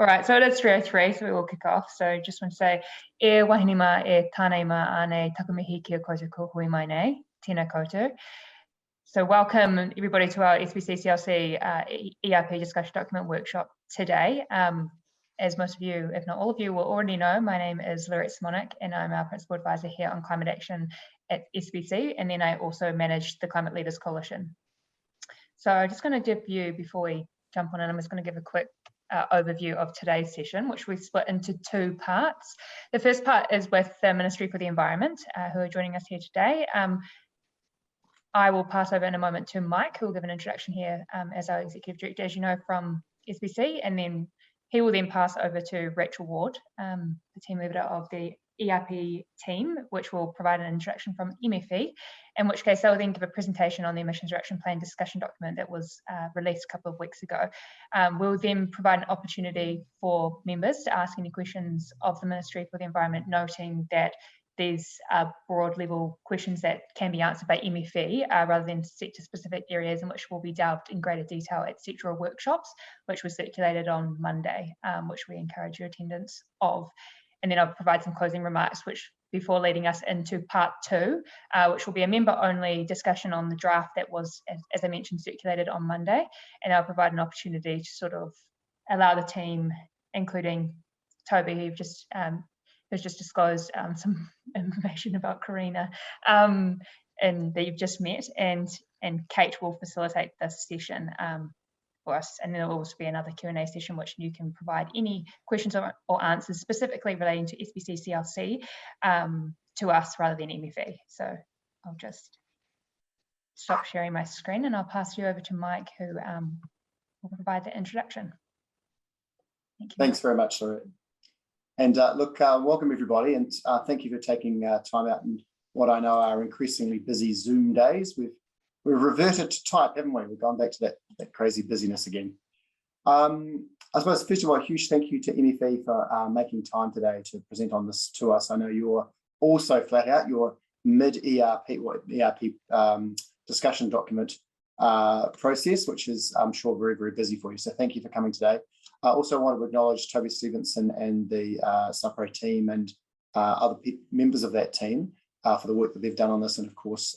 All right, so it is 3:03, so we will kick off. So just want to say, e wahinima e tānei ma ane takumihi kia koutou ko hui mai nei, tēnā koutou. So welcome everybody to our SBC CLC ERP discussion document workshop today. As most of you, if not all of you, will already know, my name is Lorette Simonik and I'm our Principal Advisor here on Climate Action at SBC, and then I also manage the Climate Leaders Coalition. So I'm just going to give you, before we jump on in, I'm just going to give a quick overview of today's session, which we split into two parts. The first part is with the Ministry for the Environment, who are joining us here today. I will pass over in a moment to Mike, who will give an introduction here as our Executive Director, as you know, from SBC, and then he will then pass over to Rachel Ward, the team leader of the ERP team, which will provide an introduction from MfE, in which case they'll then give a presentation on the Emissions Reduction Plan discussion document that was released a couple of weeks ago. We'll then provide an opportunity for members to ask any questions of the Ministry for the Environment, noting that these are broad level questions that can be answered by MfE rather than sector specific areas, in which will be delved in greater detail at sectoral workshops, which was circulated on Monday, which we encourage your attendance of. And then I'll provide some closing remarks, which before leading us into part two, which will be a member only discussion on the draft that was, as I mentioned, circulated on Monday. And I'll provide an opportunity to sort of allow the team, including Toby, who's just disclosed some information about Karina, and that you've just met, and Kate will facilitate this session for us, and there will also be another Q&A session which you can provide any questions or answers specifically relating to SBC CLC to us rather than MfE. So I'll just stop sharing my screen and I'll pass you over to Mike, who will provide the introduction. Thank you. Thanks very much, Lorette. And look, welcome everybody, and thank you for taking time out in what I know are increasingly busy Zoom days. We've reverted to type, haven't we? We've gone back to that crazy busyness again. I suppose, first of all, a huge thank you to MfE for making time today to present on this to us. I know you're also flat out, your mid-ERP or ERP discussion document process, which is, I'm sure, very, very busy for you. So thank you for coming today. I also want to acknowledge Toby Stevenson and the Sapre team and other members of that team for the work that they've done on this, and of course,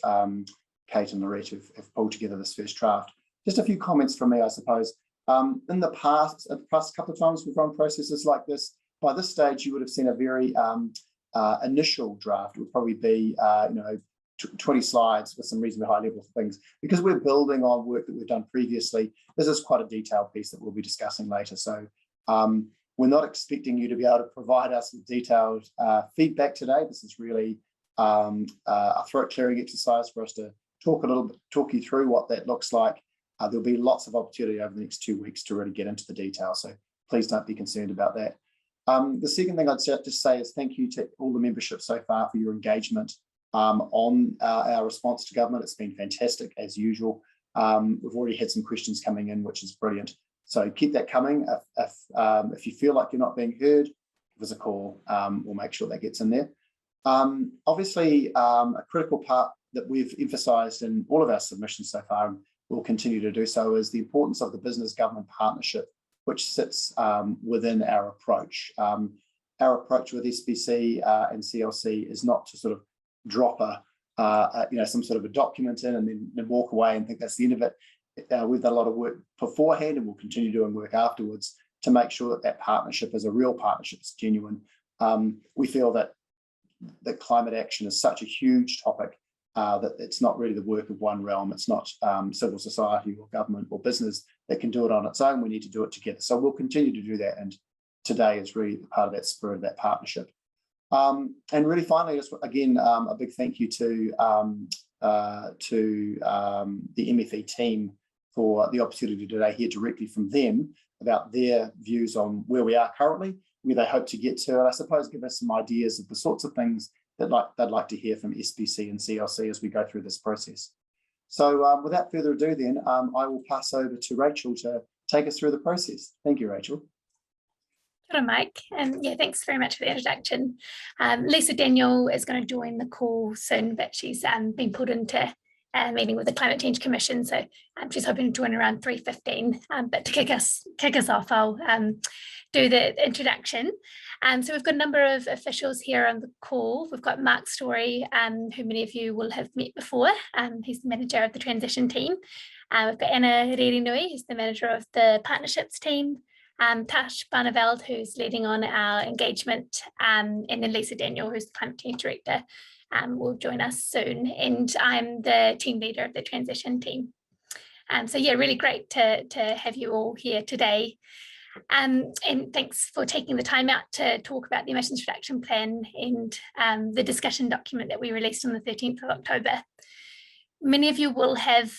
Kate and Lorette have pulled together this first draft. Just a few comments from me, I suppose. In the past couple of times we've run processes like this, by this stage you would have seen a very initial draft. It would probably be 20 slides with some reasonably high level things. Because we're building on work that we've done previously, this is quite a detailed piece that we'll be discussing later. So we're not expecting you to be able to provide us with detailed feedback today. This is really a throat clearing exercise for us to talk you through what that looks like. There'll be lots of opportunity over the next 2 weeks to really get into the detail, so please don't be concerned about that. The second thing I'd just say is thank you to all the membership so far for your engagement on our response to government. It's been fantastic as usual. We've already had some questions coming in, which is brilliant. So keep that coming. If you feel like you're not being heard, give us a call. We'll make sure that gets in there. Obviously, a critical part that we've emphasised in all of our submissions so far, and we'll continue to do so, is the importance of the business-government partnership, which sits within our approach. Our approach with SBC and CLC is not to sort of drop some sort of a document in and then walk away and think that's the end of it. We've done a lot of work beforehand, and we'll continue doing work afterwards to make sure that partnership is a real partnership, it's genuine. We feel that climate action is such a huge topic that it's not really the work of one realm. It's not civil society or government or business that can do it on its own. We need to do it together. So we'll continue to do that, and today is really part of that spirit of that partnership. And really finally, just again, a big thank you to the MfE team for the opportunity today to hear directly from them about their views on where we are currently, where they hope to get to, and I suppose give us some ideas of the sorts of things that they'd like to hear from SBC and CLC as we go through this process. So without further ado then, I will pass over to Rachel to take us through the process. Thank you, Rachel. Hello, Mike. Yeah, thanks very much for the introduction. Lisa Daniel is going to join the call soon, but she's been put into a meeting with the Climate Change Commission, so she's hoping to join around 3:15. But to kick us off, I'll do the introduction. So we've got a number of officials here on the call. We've got Mark Story, who many of you will have met before. He's the manager of the transition team. We've got Anna Reerinui, who's the manager of the partnerships team. Tash Barneveld, who's leading on our engagement, and then Lisa Daniel, who's the climate change director, will join us soon. And I'm the team leader of the transition team. So yeah, really great to have you all here today. And thanks for taking the time out to talk about the emissions reduction plan and the discussion document that we released on the 13th of October. Many of you will have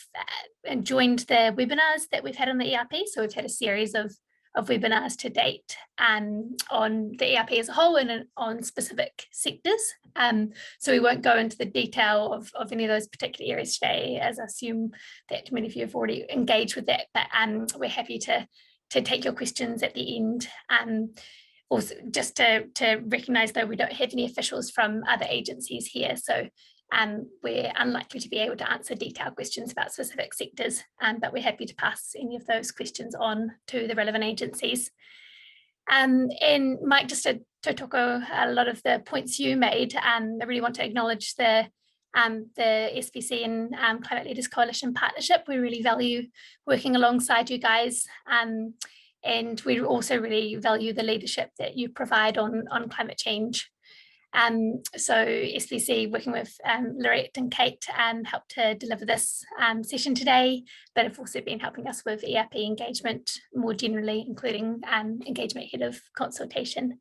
joined the webinars that we've had on the ERP. So we've had a series of webinars to date on the ERP as a whole and on specific sectors. So we won't go into the detail of any of those particular areas today, as I assume that many of you have already engaged with that, but we're happy to take your questions at the end. Also, just to recognise, though, we don't have any officials from other agencies here, so we're unlikely to be able to answer detailed questions about specific sectors, but we're happy to pass any of those questions on to the relevant agencies. And Mike, just to talk a lot of the points you made, I really want to acknowledge the SPC and Climate Leaders Coalition partnership. We really value working alongside you guys, and we also really value the leadership that you provide on climate change. So SPC, working with Lorette and Kate, helped to deliver this session today, but have also been helping us with ERP engagement more generally, including engagement ahead of consultation.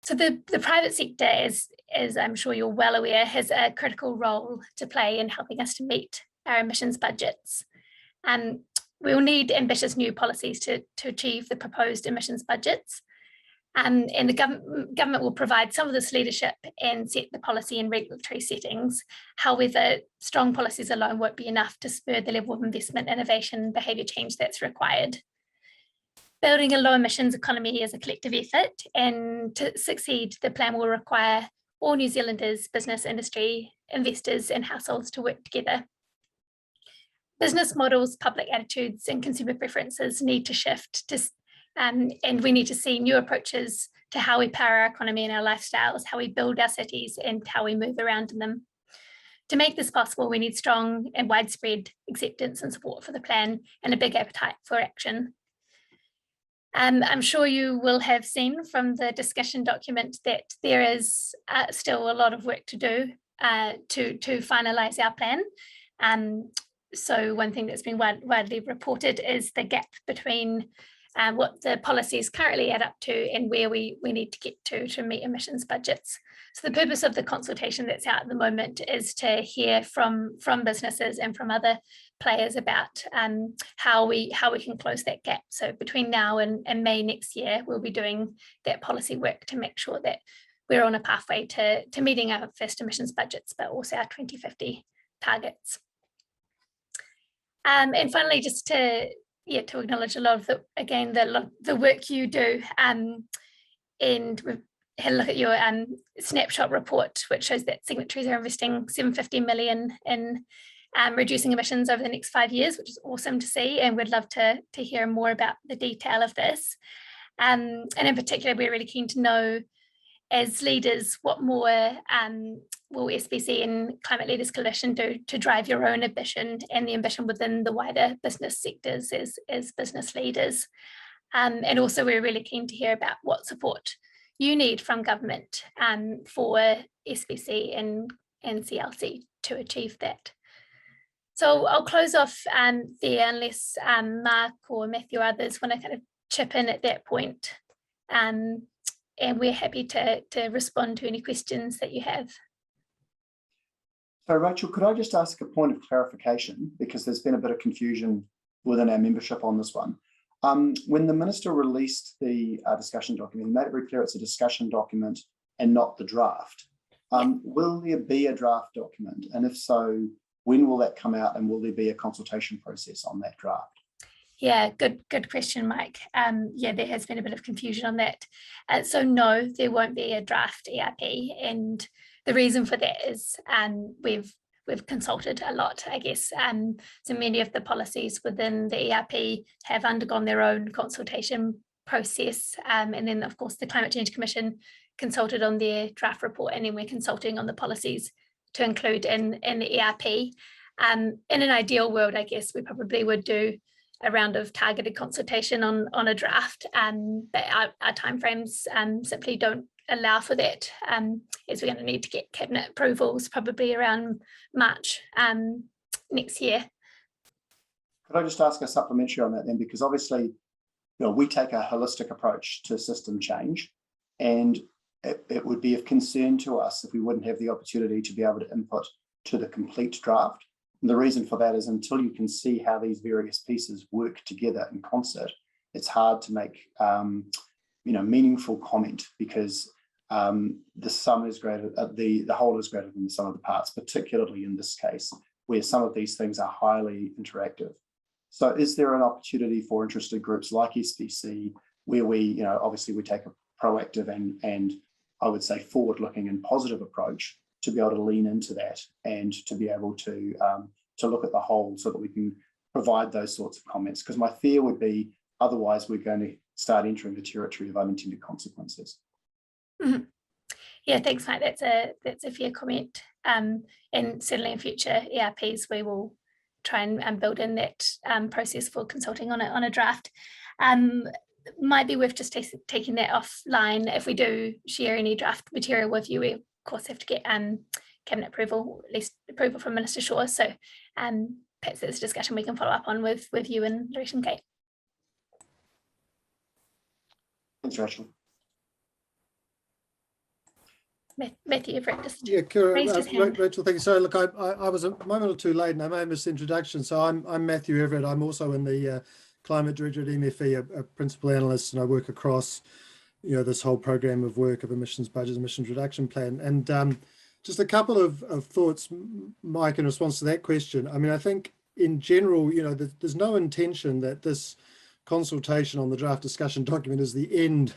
So the private sector, as I'm sure you're well aware, has a critical role to play in helping us to meet our emissions budgets. We will need ambitious new policies to achieve the proposed emissions budgets. And the government will provide some of this leadership and set the policy and regulatory settings. However, strong policies alone won't be enough to spur the level of investment, innovation, and behaviour change that's required. Building a low emissions economy is a collective effort, and to succeed, the plan will require all New Zealanders, business, industry, investors, and households to work together. Business models, public attitudes, and consumer preferences need to shift to and we need to see new approaches to how we power our economy and our lifestyles, how we build our cities, and how we move around in them. To make this possible, we need strong and widespread acceptance and support for the plan and a big appetite for action. I'm sure you will have seen from the discussion document that there is still a lot of work to do to finalise our plan. So one thing that's been widely reported is the gap between what the policies currently add up to and where we need to get to meet emissions budgets. So the purpose of the consultation that's out at the moment is to hear from businesses and from other players about how we can close that gap. So between now and May next year, we'll be doing that policy work to make sure that we're on a pathway to meeting our first emissions budgets, but also our 2050 targets. And finally, just to acknowledge a lot of the work you do, and we've had a look at your snapshot report, which shows that signatories are investing 750 million in reducing emissions over the next 5 years, which is awesome to see, and we'd love to hear more about the detail of this. And in particular, we're really keen to know, as leaders, what more will SPC and Climate Leaders Coalition do to drive your own ambition and the ambition within the wider business sectors as business leaders? And also, we're really keen to hear about what support you need from government for SPC and CLC to achieve that. So I'll close off there, unless Mark or Matthew or others want to kind of chip in at that point. And we're happy to respond to any questions that you have. So Rachel, could I just ask a point of clarification, because there's been a bit of confusion within our membership on this one. When the Minister released the discussion document, he made it very clear it's a discussion document and not the draft. Will there be a draft document? And if so, when will that come out, and will there be a consultation process on that draft? Yeah, good question, Mike. Yeah, there has been a bit of confusion on that. So no, there won't be a draft ERP, and the reason for that is we've consulted a lot, I guess. So many of the policies within the ERP have undergone their own consultation process. And then, of course, the Climate Change Commission consulted on their draft report, and then we're consulting on the policies to include in the ERP. In an ideal world, I guess we probably would do a round of targeted consultation on a draft, but our timeframes simply don't allow for that, as we're going to need to get cabinet approvals probably around March next year. Could I just ask a supplementary on that then? Because obviously, we take a holistic approach to system change, and it would be of concern to us if we wouldn't have the opportunity to be able to input to the complete draft. And the reason for that is until you can see how these various pieces work together in concert, it's hard to make meaningful comment, because the sum is greater, the whole is greater than the sum of the parts, particularly in this case, where some of these things are highly interactive. So is there an opportunity for interested groups like SBC, where we, obviously we take a proactive and I would say forward-looking and positive approach to be able to lean into that and to be able to look at the whole so that we can provide those sorts of comments? Because my fear would be otherwise we're going to start entering the territory of unintended consequences. Mm-hmm. Yeah, thanks, Mike. That's a fair comment. And certainly in future ERPs, we will try and build in that process for consulting on a draft. Might be worth just taking that offline. If we do share any draft material with you, we of course have to get cabinet approval, at least approval from Minister Shaw. So perhaps that's a discussion we can follow up on with you and Lorette and Kate. Thanks, Rachel. Matthew, you've raised his hand. Rachel, thank you. So look, I was a moment or two late and I may have missed the introduction. So I'm Matthew Everett. I'm also in the Climate Director at MfE, a principal analyst, and I work across this whole program of work of emissions budget, emissions reduction plan. And just a couple of thoughts, Mike, in response to that question. I mean, I think in general, there's no intention that this consultation on the draft discussion document is the end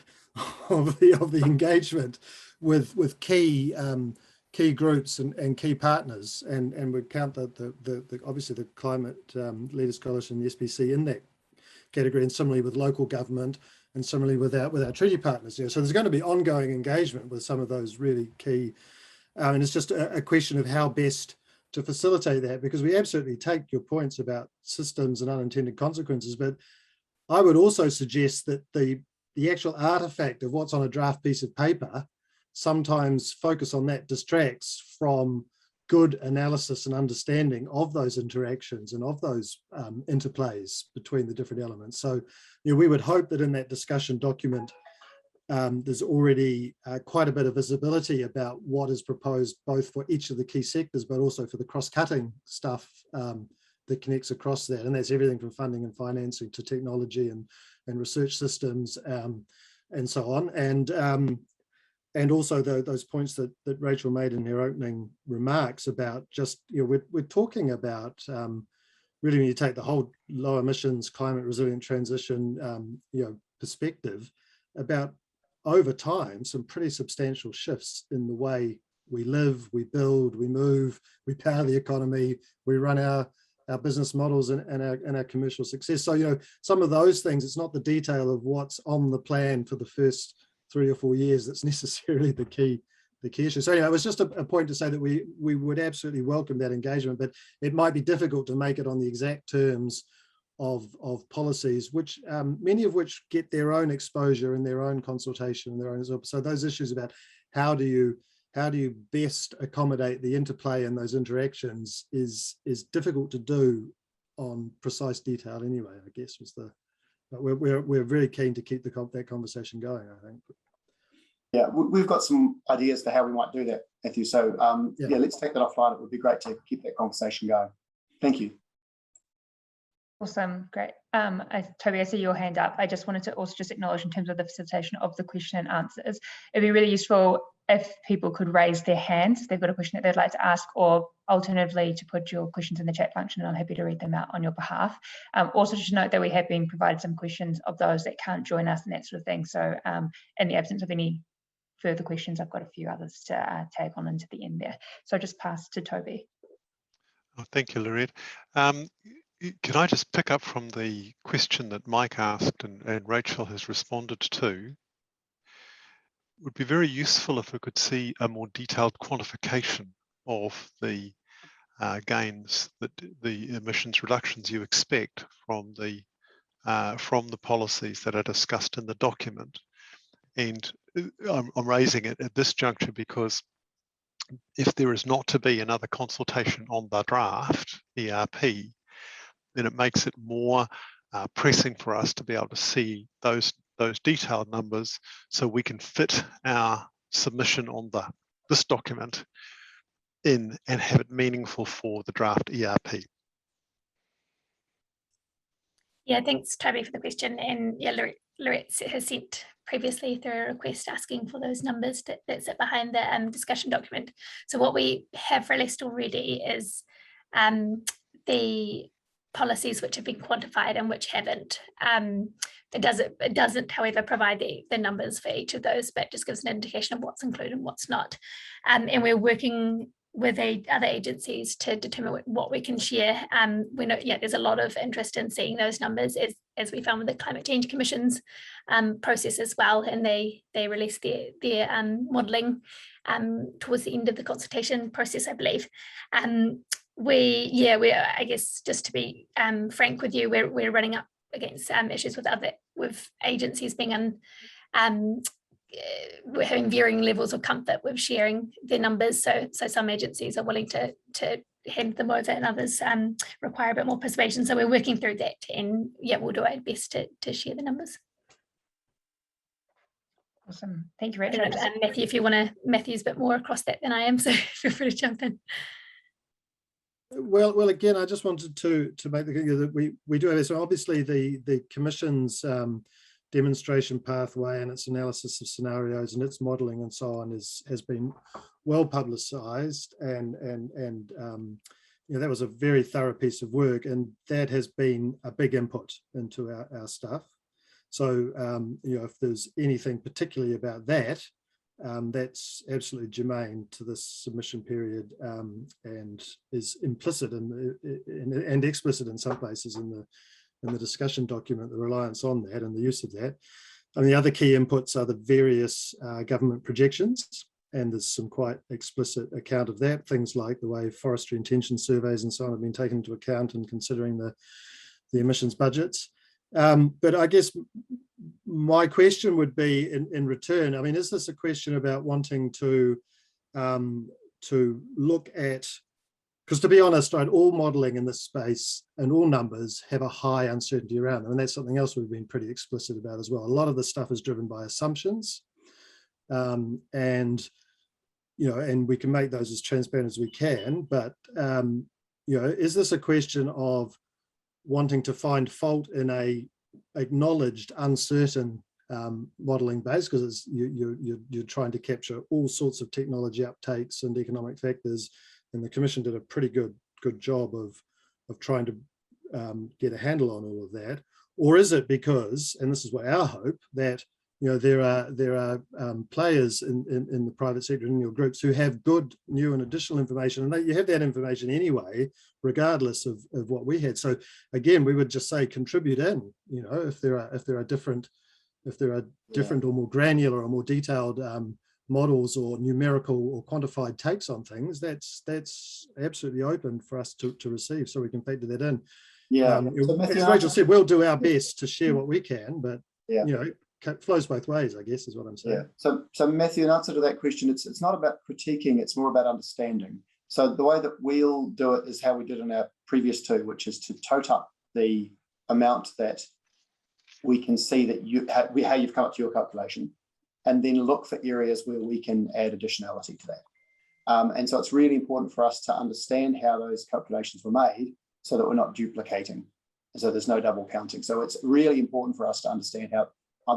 of the engagement with key groups and key partners, and we count the obviously the Climate Leaders Coalition, the SBC, in that category, and similarly with local government, and similarly with our treaty partners. So there's going to be ongoing engagement with some of those really key, and it's just a question of how best to facilitate that, because we absolutely take your points about systems and unintended consequences, but I would also suggest that the actual artifact of what's on a draft piece of paper, sometimes focus on that distracts from good analysis and understanding of those interactions and of those interplays between the different elements. So we would hope that in that discussion document, there's already quite a bit of visibility about what is proposed, both for each of the key sectors, but also for the cross-cutting stuff that connects across that. And that's everything from funding and financing to technology and research systems and so on. And also those points that Rachel made in her opening remarks about just, we're talking about really, when you take the whole low emissions, climate resilient transition, perspective, about over time, some pretty substantial shifts in the way we live, we build, we move, we power the economy, we run our business models and our commercial success. So, some of those things, it's not the detail of what's on the plan for the first 3 or 4 years that's necessarily the key issue. So anyway, it was just a point to say that we would absolutely welcome that engagement, but it might be difficult to make it on the exact terms of policies, which many of which get their own exposure and their own consultation and their own. So those issues about how do you best accommodate the interplay in those interactions is difficult to do on precise detail anyway, I guess was the. But we're very keen to keep that conversation going, I think. Yeah, we've got some ideas for how we might do that, Matthew. So yeah, let's take that offline. It would be great to keep that conversation going. Thank you. Awesome, great. Toby, I see your hand up. I just wanted to also just acknowledge in terms of the facilitation of the question and answers, it'd be really useful if people could raise their hands if they've got a question that they'd like to ask, or alternatively to put your questions in the chat function, and I'm happy to read them out on your behalf. Also just note that we have been provided some questions of those that can't join us and that sort of thing. So in the absence of any further questions, I've got a few others to tag on into the end there. So I'll just pass to Toby. Oh, thank you, Lorette. Can I just pick up from the question that Mike asked and Rachel has responded to? It would be very useful if we could see a more detailed quantification of the gains, that the emissions reductions you expect from the policies that are discussed in the document. And I'm raising it at this juncture because if there is not to be another consultation on the draft ERP, then it makes it more pressing for us to be able to see those detailed numbers, so we can fit our submission on this document in and have it meaningful for the draft ERP. Yeah, thanks, Toby, for the question. And yeah, Lorette has sent previously through a request asking for those numbers that sit behind the discussion document. So what we have released already is the policies which have been quantified and which haven't. It doesn't, however, provide the numbers for each of those, but just gives an indication of what's included and what's not. And we're working with other agencies to determine what we can share. We know, yeah, there's a lot of interest in seeing those numbers, as we found with the Climate Change Commission's process as well, and they released their modelling towards the end of the consultation process, I believe. I guess, just to be frank with you, we're running up against issues with agencies being we're having varying levels of comfort with sharing their numbers. So some agencies are willing to hand them over, and others require a bit more persuasion. So we're working through that, and yeah, we'll do our best to share the numbers. Awesome, thank you, Rachel. Matthew, if you want to, Matthew's a bit more across that than I am, so feel free to jump in. Well, again, I just wanted to make the clear that we do have this. So obviously the Commission's demonstration pathway and its analysis of scenarios and its modelling and so on has been well publicised, and you know, that was a very thorough piece of work, and that has been a big input into our stuff. So you know, if there's anything particularly about that, that's absolutely germane to this submission period, and is implicit and explicit in some places in the discussion document, the reliance on that and the use of that. And the other key inputs are the various government projections, and there's some quite explicit account of that. Things like the way forestry intention surveys and so on have been taken into account in considering the emissions budgets. But I guess my question would be in return, I mean, is this a question about wanting to look at, because to be honest, right, all modelling in this space and all numbers have a high uncertainty around them, and that's something else we've been pretty explicit about as well. A lot of the stuff is driven by assumptions, and you know, and we can make those as transparent as we can. But you know, is this a question of wanting to find fault in a acknowledged uncertain modelling base, because you're trying to capture all sorts of technology uptakes and economic factors, and the Commission did a pretty good job of trying to get a handle on all of that? Or is it because, and this is what our hope, that you know, there are players in the private sector, in your groups, who have good new and additional information, and you have that information anyway, regardless of what we had. So again, we would just say contribute in, you know, if there are different or more granular or more detailed models or numerical or quantified takes on things, that's absolutely open for us to receive, so we can factor that in. Yeah, so as Rachel said, we'll do our best to share what we can, but you know, it flows both ways, I guess, is what I'm saying. Yeah. So Matthew, in answer to that question, it's not about critiquing, it's more about understanding. So the way that we'll do it is how we did in our previous two, which is to tote up the amount that we can see that how you've come up to your calculation, and then look for areas where we can add additionality to that. And so it's really important for us to understand how those calculations were made, so that we're not duplicating, so there's no double counting. So it's really important for us to understand how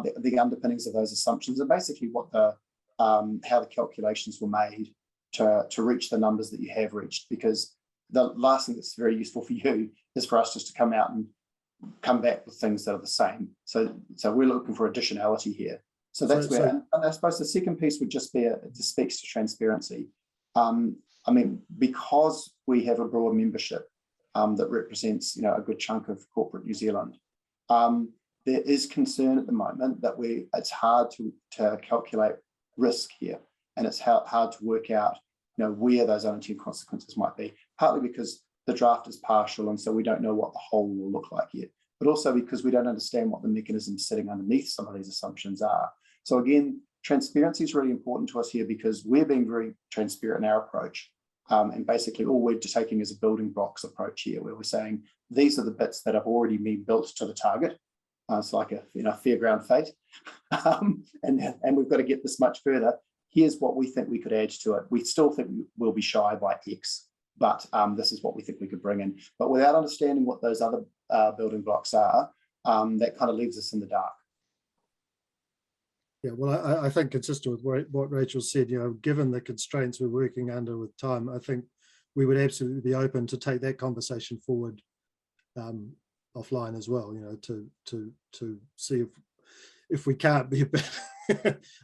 the underpinnings of those assumptions, and basically what how the calculations were made to reach the numbers that you have reached. Because the last thing that's very useful for you is for us just to come out and come back with things that are the same. So we're looking for additionality here. So that's where, and I suppose the second piece would just be it speaks to transparency. I mean, because we have a broad membership, that represents, a good chunk of corporate New Zealand. There is concern at the moment that it's hard to calculate risk here, and it's hard to work out, where those unintended consequences might be, partly because the draft is partial, and so we don't know what the whole will look like yet, but also because we don't understand what the mechanisms sitting underneath some of these assumptions are. So again, transparency is really important to us here, because we're being very transparent in our approach. And basically all we're taking is a building blocks approach here, where we're saying these are the bits that have already been built to the target. It's like a fairground fate, and we've got to get this much further. Here's what we think we could add to it. We still think we'll be shy by X, but this is what we think we could bring in. But without understanding what those other building blocks are, that kind of leaves us in the dark. Yeah, well, I think consistent with what Rachel said, given the constraints we're working under with time, I think we would absolutely be open to take that conversation forward offline as well, to see if we can't be a bit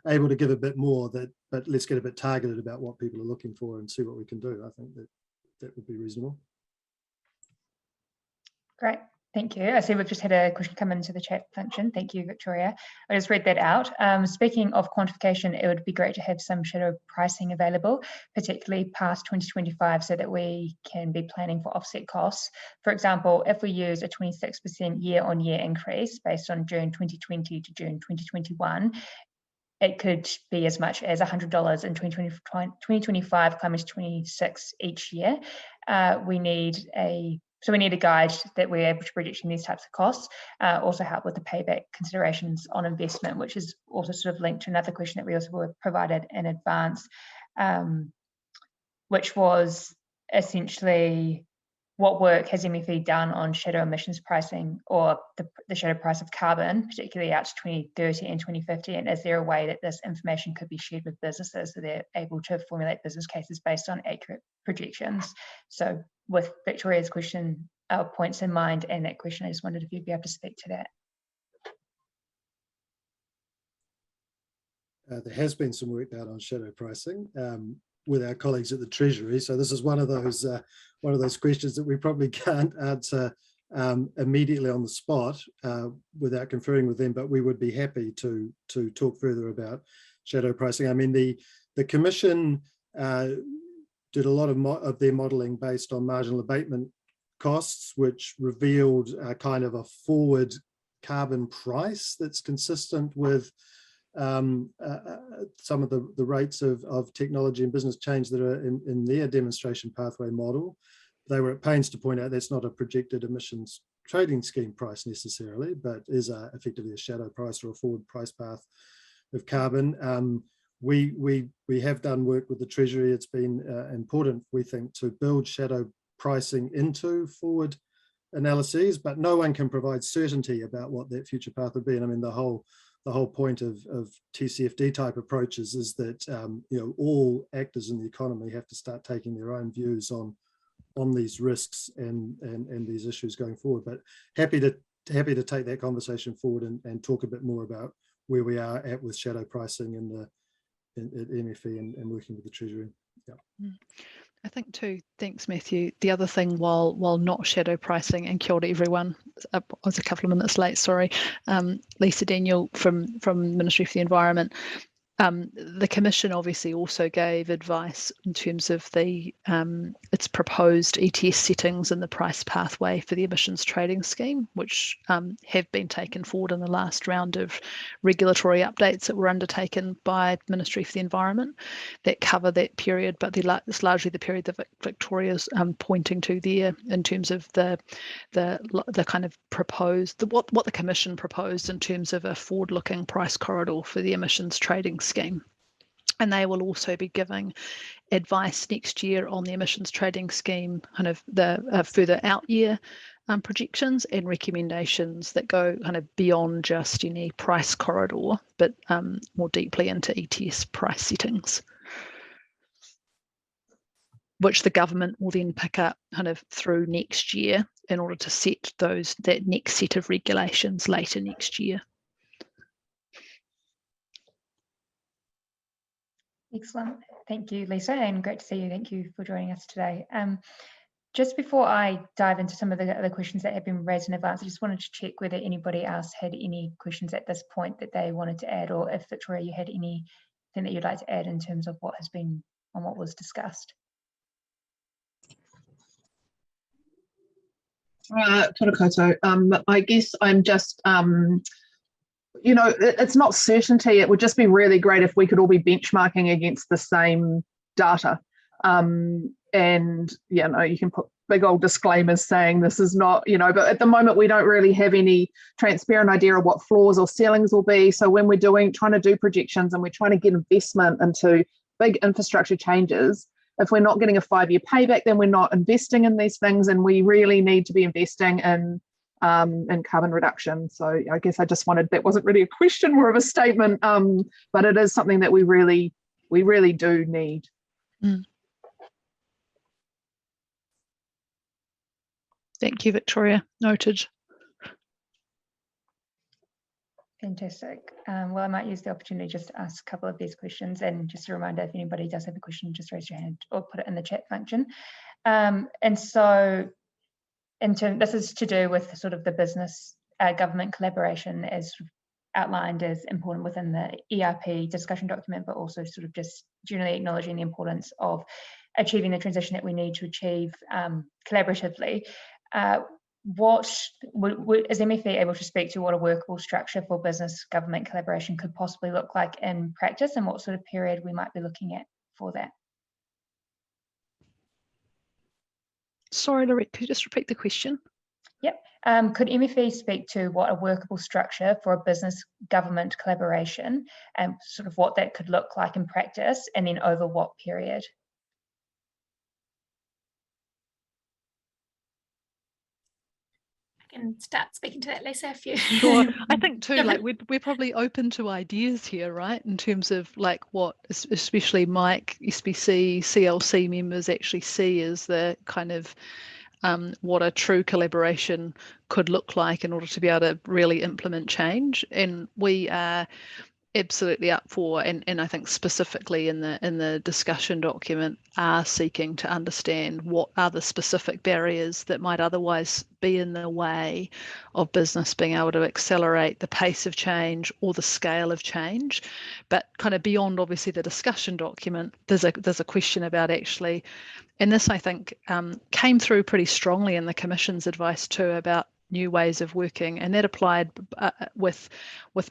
able to give a bit more, but let's get a bit targeted about what people are looking for and see what we can do. I think that would be reasonable. Great. Thank you. I see we've just had a question come into the chat function. Thank you, Victoria. I just read that out. Speaking of quantification, it would be great to have some shadow pricing available, particularly past 2025, so that we can be planning for offset costs. For example, if we use a 26% year-on-year increase based on June 2020 to June 2021, it could be as much as $100 in 2025, climbing to 26 each year. We need a guide that we're able to predict in these types of costs, also help with the payback considerations on investment, which is also sort of linked to another question that we also were provided in advance, which was essentially what work has MfE done on shadow emissions pricing, or the shadow price of carbon, particularly out to 2030 and 2050, and is there a way that this information could be shared with businesses so they're able to formulate business cases based on accurate projections? So with Victoria's question, points in mind, and that question, I just wondered if you'd be able to speak to that. There has been some work done on shadow pricing with our colleagues at the Treasury. So this is one of those questions that we probably can't answer immediately on the spot without conferring with them, but we would be happy to talk further about shadow pricing. I mean, the Commission did a lot of their modelling based on marginal abatement costs, which revealed kind of a forward carbon price that's consistent with some of the rates of technology and business change that are in their demonstration pathway model. They were at pains to point out that's not a projected emissions trading scheme price necessarily, but is effectively a shadow price or a forward price path of carbon. We have done work with the Treasury. It's been important, we think, to build shadow pricing into forward analyses, but no one can provide certainty about what that future path would be. And I mean, the whole point of TCFD type approaches is that all actors in the economy have to start taking their own views on these risks and these issues going forward. But happy to take that conversation forward and talk a bit more about where we are at with shadow pricing at MfE and working with the Treasury. Yeah. I think too, thanks Matthew. The other thing, while not shadow pricing, and kia ora everyone, I was a couple of minutes late, sorry. Lisa Daniel from Ministry for the Environment. The Commission obviously also gave advice in terms of its proposed ETS settings and the price pathway for the emissions trading scheme, which have been taken forward in the last round of regulatory updates that were undertaken by Ministry for the Environment that cover that period. But it's largely the period that Victoria's pointing to there in terms of the kind of proposed, what the Commission proposed in terms of a forward-looking price corridor for the emissions trading scheme. And they will also be giving advice next year on the emissions trading scheme, kind of the further out year projections and recommendations that go kind of beyond just any price corridor, but more deeply into ETS price settings, which the government will then pick up kind of through next year in order to set that next set of regulations later next year. Excellent. Thank you, Lisa, and great to see you. Thank you for joining us today. Just before I dive into some of the other questions that have been raised in advance, I just wanted to check whether anybody else had any questions at this point that they wanted to add, or if Victoria, you had anything that you'd like to add in terms of what has been on what was discussed. Tōna koutou. I guess I'm just, you know, it's not certainty. It would just be really great if we could all be benchmarking against the same data. And, you know, you can put big old disclaimers saying this is not, you know, but at the moment we don't really have any transparent idea of what floors or ceilings will be. So when we're trying to do projections and we're trying to get investment into big infrastructure changes, if we're not getting a 5-year payback, then we're not investing in these things, and we really need to be investing in carbon reduction. So I guess I just wanted, that wasn't really a question, more of a statement, but it is something that we really do need. Mm. Thank you, Victoria. Noted. Fantastic. Well, I might use the opportunity just to ask a couple of these questions, and just a reminder, if anybody does have a question, just raise your hand or put it in the chat function. And so this is to do with sort of the business government collaboration as outlined as important within the ERP discussion document, but also sort of just generally acknowledging the importance of achieving the transition that we need to achieve collaboratively. Is MfE able to speak to what a workable structure for business government collaboration could possibly look like in practice, and what sort of period we might be looking at for that? Sorry, Lorette, could you just repeat the question? Yep. Could MfE speak to what a workable structure for a business government collaboration and sort of what that could look like in practice, and then over what period? Can start speaking to that, Lisa, if you. Sure. I think too, like we're probably open to ideas here, right? In terms of like what, especially Mike, SBC, CLC members actually see as the kind of what a true collaboration could look like in order to be able to really implement change. And we are absolutely up for, and I think specifically in the discussion document, are seeking to understand what are the specific barriers that might otherwise be in the way of business being able to accelerate the pace of change or the scale of change. But kind of beyond obviously the discussion document, there's a question about actually, and this I think came through pretty strongly in the Commission's advice too, about new ways of working, and that applied with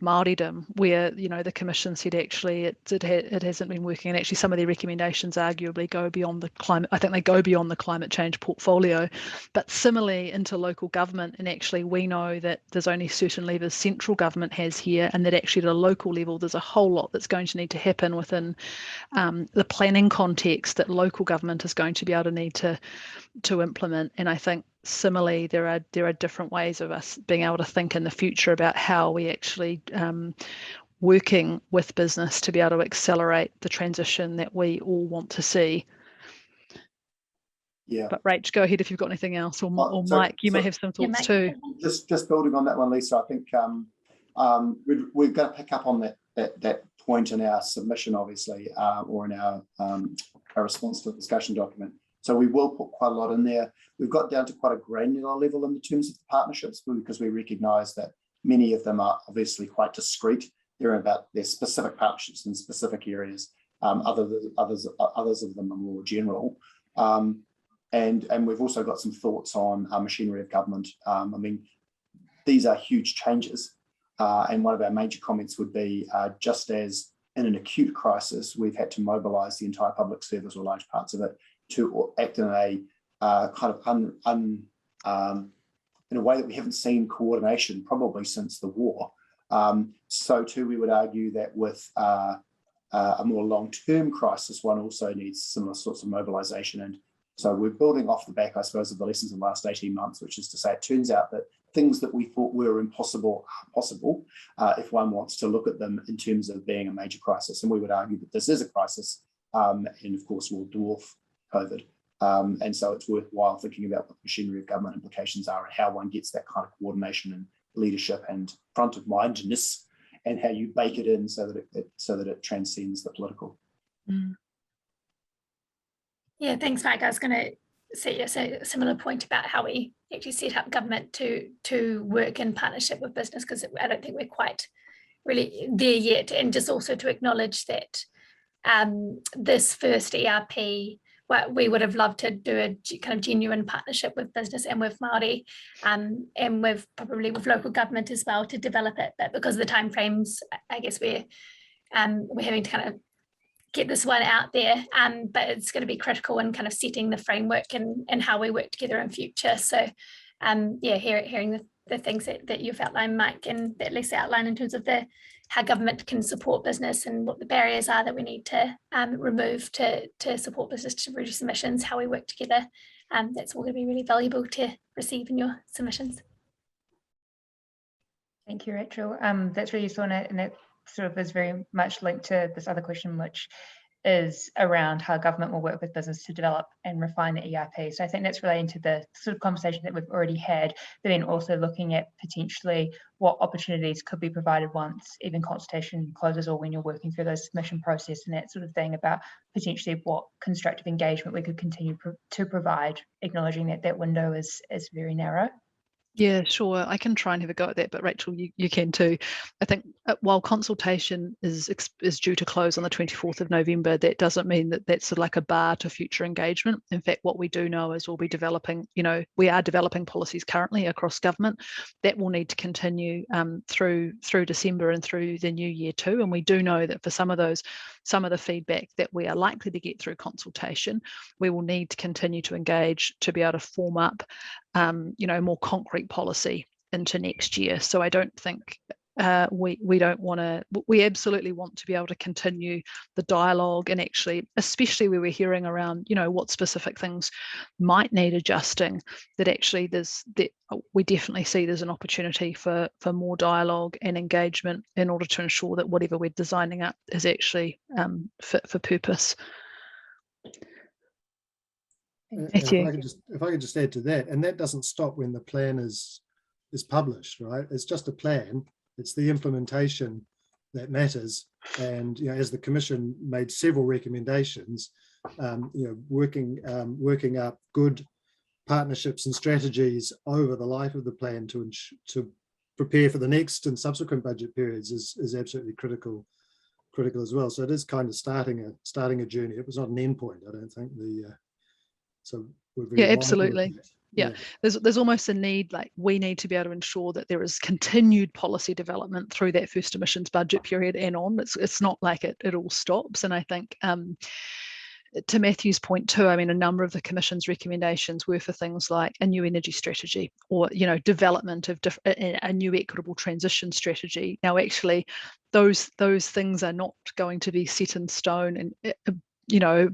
Māoridom, where, you know, the Commission said actually it hasn't been working, and actually some of their recommendations arguably go beyond the climate. I think they go beyond the climate change portfolio, but similarly into local government. And actually we know that there's only certain levers central government has here, and that actually at a local level there's a whole lot that's going to need to happen within the planning context that local government is going to be able to need to implement. And I think similarly there are different ways of us being able to think in the future about how we actually working with business to be able to accelerate the transition that we all want to see. Yeah. But Rach, go ahead if you've got anything else, or Mike, you may have some thoughts too. Just building on that one, Lisa, I think we're going to pick up on that point in our submission, obviously, or in our response to the discussion document. So we will put quite a lot in there. We've got down to quite a granular level in the terms of the partnerships, because we recognise that many of them are obviously quite discrete. They're about their specific partnerships in specific areas. Others of them are more general. And we've also got some thoughts on machinery of government. I mean, these are huge changes. And one of our major comments would be, just as in an acute crisis, we've had to mobilise the entire public service or large parts of it to act in a kind of in a way that we haven't seen coordination probably since the war. So too, we would argue that with a more long-term crisis, one also needs similar sorts of mobilisation. And so we're building off the back, I suppose, of the lessons of the last 18 months, which is to say, it turns out that things that we thought were impossible are possible if one wants to look at them in terms of being a major crisis. And we would argue that this is a crisis, and of course will dwarf COVID. And so it's worthwhile thinking about what the machinery of government implications are, and how one gets that kind of coordination and leadership and front of mindedness, and how you bake it in so that it transcends the political. Yeah, thanks, Mike. I was going to say a similar point about how we actually set up government to work in partnership with business, because I don't think we're quite really there yet. And just also to acknowledge that this first ERP, well, we would have loved to do a kind of genuine partnership with business and with Māori, and with probably with local government as well to develop it. But because of the timeframes, I guess we're having to kind of get this one out there, but it's going to be critical in kind of setting the framework and how we work together in future. So yeah, hearing the things that you've outlined, Mike, and that Lisa outlined in terms of how government can support business and what the barriers are that we need to remove to support business to reduce emissions, how we work together. That's all going to be really valuable to receive in your submissions. Thank you, Rachel. That's really useful, and that sort of is very much linked to this other question, which is around how government will work with business to develop and refine the ERP. So I think that's relating to the sort of conversation that we've already had, but then also looking at potentially what opportunities could be provided once even consultation closes, or when you're working through those submission process and that sort of thing, about potentially what constructive engagement we could continue to provide, acknowledging that that window is very narrow. Yeah, sure. I can try and have a go at that, but Rachel, you can too. I think while consultation is due to close on the 24th of November, that doesn't mean that that's like a bar to future engagement. In fact, what we do know is we'll be developing, we are developing policies currently across government that will need to continue through December and through the new year too. And we do know that for some of the feedback that we are likely to get through consultation, we will need to continue to engage to be able to form up more concrete policy into next year. So I don't think we don't want to, we absolutely want to be able to continue the dialogue, and actually, especially where we're hearing around, what specific things might need adjusting, that actually we definitely see there's an opportunity for more dialogue and engagement in order to ensure that whatever we're designing up is actually fit for purpose. If I could just add to that, and that doesn't stop when the plan is published, right? It's just a plan. It's the implementation that matters. And as the Commission made several recommendations, working up good partnerships and strategies over the life of the plan to prepare for the next and subsequent budget periods is absolutely critical as well. So it is kind of starting a journey. It was not an end point, I don't think. So we're very absolutely. Yeah. There's almost a need, like we need to be able to ensure that there is continued policy development through that first emissions budget period and on. It's not like it all stops. And I think to Matthew's point too, I mean, a number of the Commission's recommendations were for things like a new energy strategy, or development of a new equitable transition strategy. Now, actually, those things are not going to be set in stone and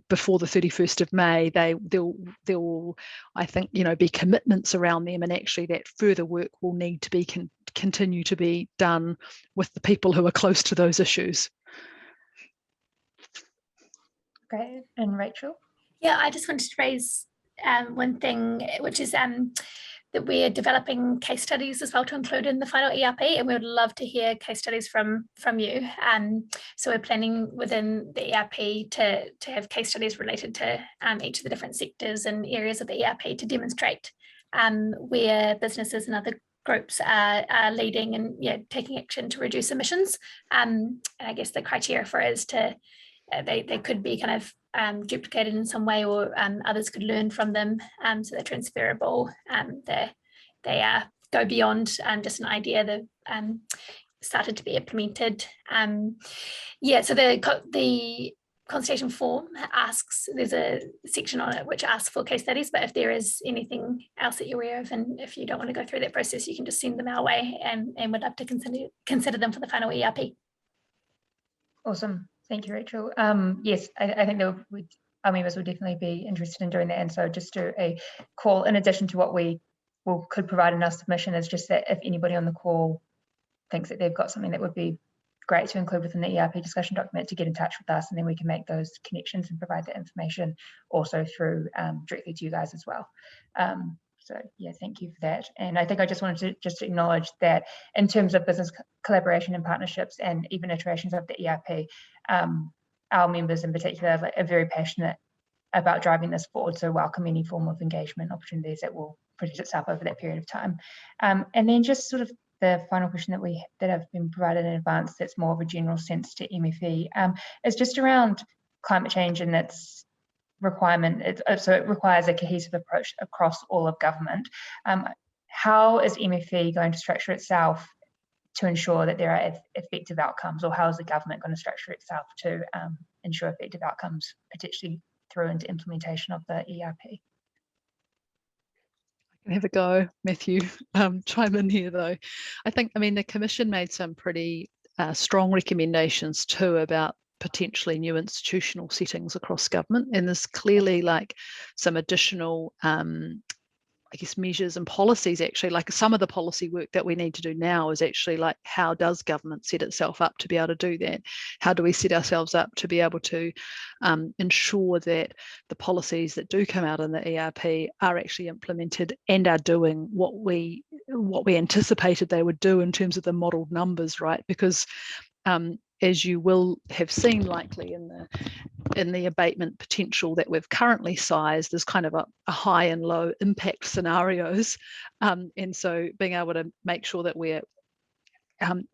before the 31st of May. There'll I think be commitments around them, and actually that further work will need to be continue to be done with the people who are close to those issues. Great. And Rachel? Yeah, I just wanted to raise one thing, which is that we're developing case studies as well to include in the final ERP, and we would love to hear case studies from you. So we're planning within the ERP to have case studies related to each of the different sectors and areas of the ERP to demonstrate where businesses and other groups are leading and taking action to reduce emissions. And I guess the criteria for it is to they could be kind of duplicated in some way, or others could learn from them, so they're transferable. They go beyond just an idea. They've started to be implemented. So the consultation form asks, there's a section on it which asks for case studies, but if there is anything else that you're aware of, and if you don't want to go through that process, you can just send them our way, and we'd love to consider them for the final ERP. Awesome. Thank you, Rachel. Yes, I think our members would definitely be interested in doing that. And so just do a call, in addition to what we could provide in our submission, is just that if anybody on the call thinks that they've got something that would be great to include within the ERP discussion document, to get in touch with us, and then we can make those connections and provide that information also through directly to you guys as well. So yeah, thank you for that. And I think I just wanted to acknowledge that in terms of business collaboration and partnerships and even iterations of the ERP, our members in particular are very passionate about driving this forward. So welcome any form of engagement opportunities that will present itself over that period of time. And then just sort of the final question that have been provided in advance, that's more of a general sense to MfE, is just around climate change and its requirement. So it requires a cohesive approach across all of government. How is MfE going to structure itself to ensure that there are effective outcomes, or how is the government going to structure itself to ensure effective outcomes, particularly through into implementation of the ERP? Have a go, Matthew. Chime in here though. I mean, the Commission made some pretty strong recommendations too about potentially new institutional settings across government, and there's clearly like some additional I guess measures and policies. Actually, like some of the policy work that we need to do now is actually like, how does government set itself up to be able to do that? How do we set ourselves up to be able to ensure that the policies that do come out in the ERP are actually implemented and are doing what we anticipated they would do in terms of the modelled numbers, right? Because as you will have seen likely in the abatement potential that we've currently sized, there's kind of a high and low impact scenarios. And so being able to make sure that we're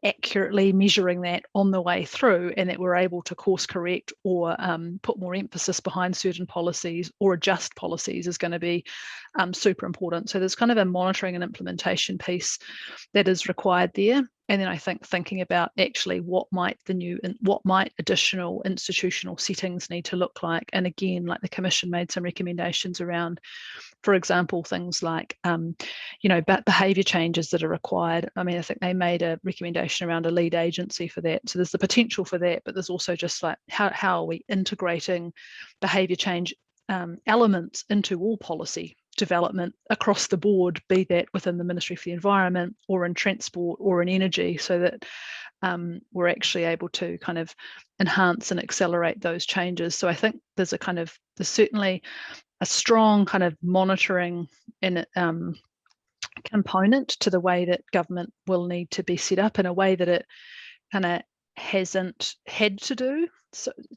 accurately measuring that on the way through, and that we're able to course correct or put more emphasis behind certain policies or adjust policies is going to be super important. So there's kind of a monitoring and implementation piece that is required there. And then I think thinking about actually what might additional institutional settings need to look like. And again, like the Commission made some recommendations around, for example, things like, behaviour changes that are required. I mean, I think they made a recommendation around a lead agency for that. So there's the potential for that, but there's also just like, how are we integrating behaviour change elements into all policy development across the board, be that within the Ministry for the Environment or in transport or in energy, so that we're actually able to kind of enhance and accelerate those changes. So I think there's certainly a strong kind of monitoring and component to the way that government will need to be set up in a way that it kind of hasn't had to do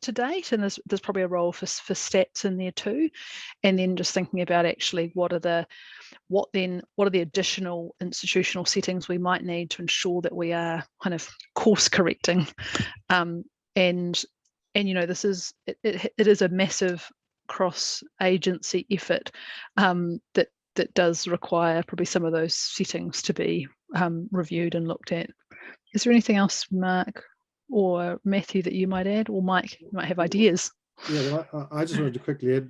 to date, and there's probably a role for stats in there too. And then just thinking about actually what are the additional institutional settings we might need to ensure that we are kind of course correcting, and this is it is a massive cross agency effort that does require probably some of those settings to be reviewed and looked at. Is there anything else, Mark or Matthew, that you might add, or Mike, you might have ideas? Yeah, well, I just wanted to quickly add,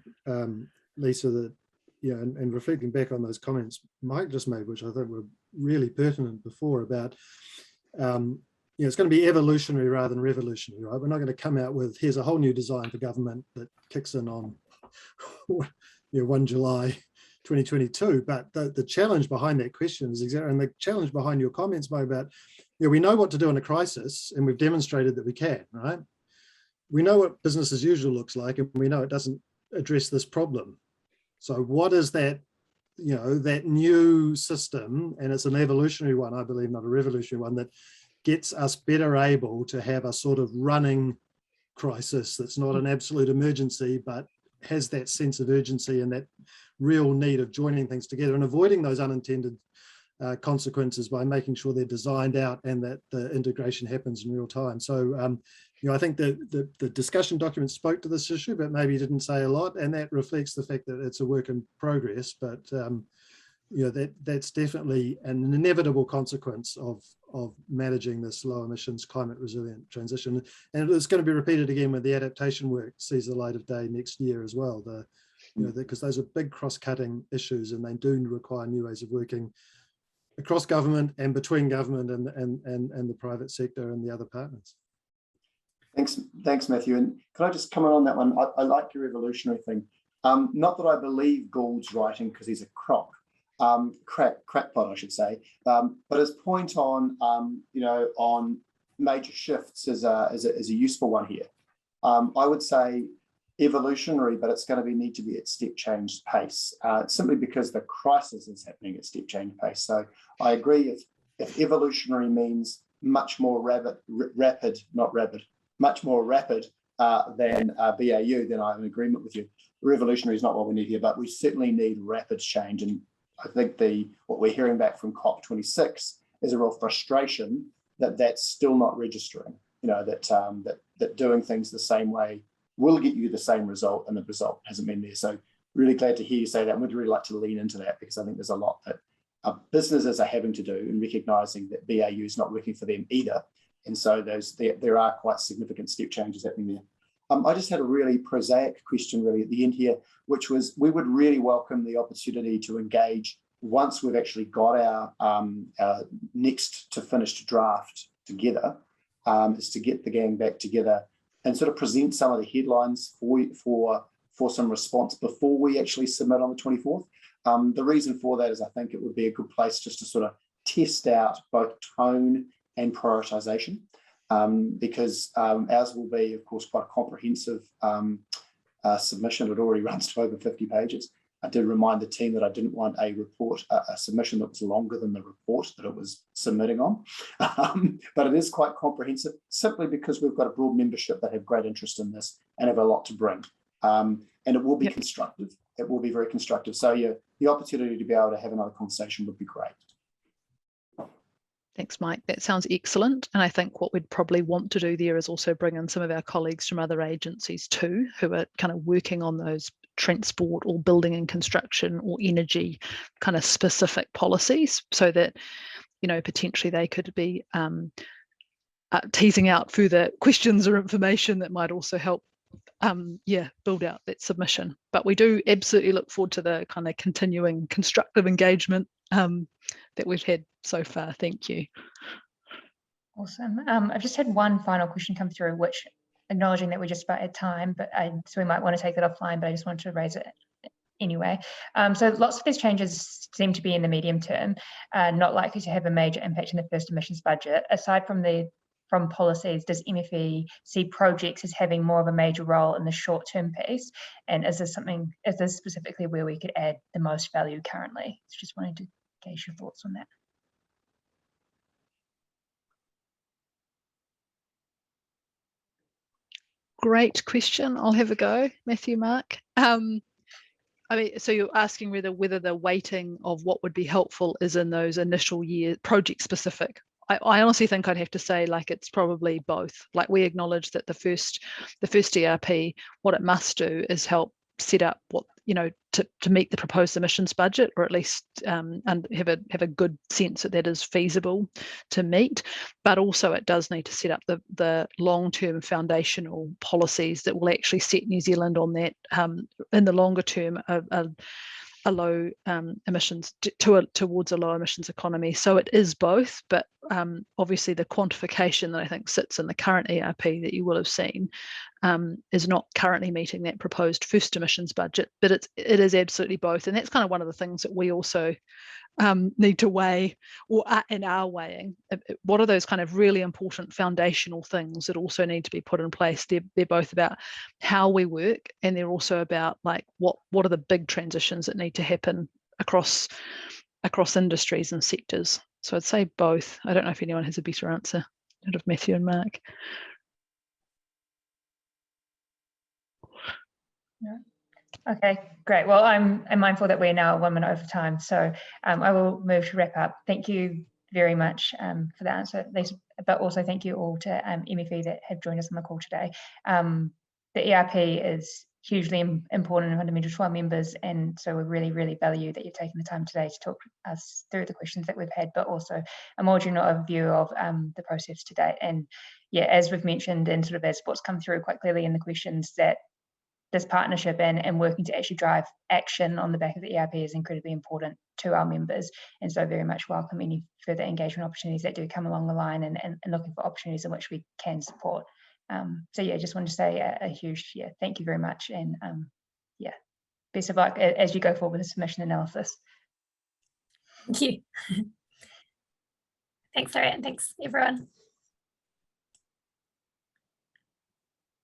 Lisa, that and reflecting back on those comments Mike just made, which I think were really pertinent before, about it's going to be evolutionary rather than revolutionary, right? We're not going to come out with, here's a whole new design for government that kicks in on 1 July 2022. But the challenge behind that question is exactly, and the challenge behind your comments, Mike, about we know what to do in a crisis, and we've demonstrated that we can, right? We know what business as usual looks like, and we know it doesn't address this problem. So what is that, that new system, and it's an evolutionary one, I believe, not a revolutionary one, that gets us better able to have a sort of running crisis that's not an absolute emergency, but has that sense of urgency and that real need of joining things together and avoiding those unintended consequences by making sure they're designed out and that the integration happens in real time. So, I think the discussion document spoke to this issue, but maybe didn't say a lot, and that reflects the fact that it's a work in progress. But that's definitely an inevitable consequence of managing this low emissions, climate resilient transition, and it's going to be repeated again when the adaptation work sees the light of day next year as well. Because those are big cross-cutting issues, and they do require new ways of working across government and between government and the private sector and the other partners. Thanks, Matthew. And can I just comment on that one? I like your evolutionary thing. Not that I believe Gould's writing because he's a crackpot, I should say. But his point on on major shifts is a useful one here. I would say evolutionary, but it's going to need to be at step change pace, simply because the crisis is happening at step change pace. So I agree, if evolutionary means much more much more rapid than BAU, then I'm in agreement with you. Revolutionary is not what we need here, but we certainly need rapid change. And I think what we're hearing back from COP26 is a real frustration that that's still not registering. That doing things the same way will get you the same result, and the result hasn't been there. So really glad to hear you say that. And we'd really like to lean into that, because I think there's a lot that businesses are having to do in recognizing that BAU is not working for them either. And so there are quite significant step changes happening there. I just had a really prosaic question really at the end here, which was, we would really welcome the opportunity to engage once we've actually got our next to finished draft together, is to get the gang back together and sort of present some of the headlines for some response before we actually submit on the 24th. The reason for that is I think it would be a good place just to sort of test out both tone and prioritization, because ours will be, of course, quite a comprehensive submission. It already runs to over 50 pages. I did remind the team that I didn't want a submission that was longer than the report that it was submitting on. But it is quite comprehensive, simply because we've got a broad membership that have great interest in this and have a lot to bring. And it will be constructive. It will be very constructive. So yeah, the opportunity to be able to have another conversation would be great. Thanks, Mike. That sounds excellent. And I think what we'd probably want to do there is also bring in some of our colleagues from other agencies too, who are kind of working on those transport or building and construction or energy kind of specific policies, so that, potentially they could be teasing out further questions or information that might also help build out that submission. But we do absolutely look forward to the kind of continuing constructive engagement that we've had so far. Thank you. Awesome. I've just had one final question come through, which, acknowledging that we're just about at time, so we might want to take that offline, but I just wanted to raise it anyway. So lots of these changes seem to be in the medium term, not likely to have a major impact in the first emissions budget. Aside from policies, does MfE see projects as having more of a major role in the short-term piece? And is this specifically where we could add the most value currently? So just wanted to gauge your thoughts on that. Great question. I'll have a go, Matthew, Mark. So you're asking whether the weighting of what would be helpful is in those initial year project specific. I honestly think I'd have to say, it's probably both. We acknowledge that the first ERP, what it must do is help set up what, to meet the proposed emissions budget, or at least and have a good sense that is feasible to meet. But also it does need to set up the long-term foundational policies that will actually set New Zealand on that in the longer term a low emissions towards a low emissions economy. So it is both, but obviously the quantification that I think sits in the current ERP that you will have seen is not currently meeting that proposed first emissions budget, but it is absolutely both. And that's kind of one of the things that we also need to weigh, or are weighing. What are those kind of really important foundational things that also need to be put in place? They're both about how we work, and they're also about what are the big transitions that need to happen across industries and sectors. So I'd say both. I don't know if anyone has a better answer out of Matthew and Mark. Yeah. Okay, great. Well, I'm mindful that we're now 1 minute over time, so I will move to wrap up. Thank you very much for the answer, Lisa, but also thank you all to MfE that have joined us on the call today. The ERP is hugely important and fundamental to our members, and so we really, really value that you've taken the time today to talk us through the questions that we've had, but also a more general overview of the process today. And yeah, as we've mentioned, and sort of as what's come through quite clearly in the questions, that this partnership and working to actually drive action on the back of the ERP is incredibly important to our members, and so very much welcome any further engagement opportunities that do come along the line, and looking for opportunities in which we can support. So yeah, just wanted to say a huge thank you very much, and best of luck as you go forward with the submission analysis. Thank you. Thanks, Sarah, and thanks everyone.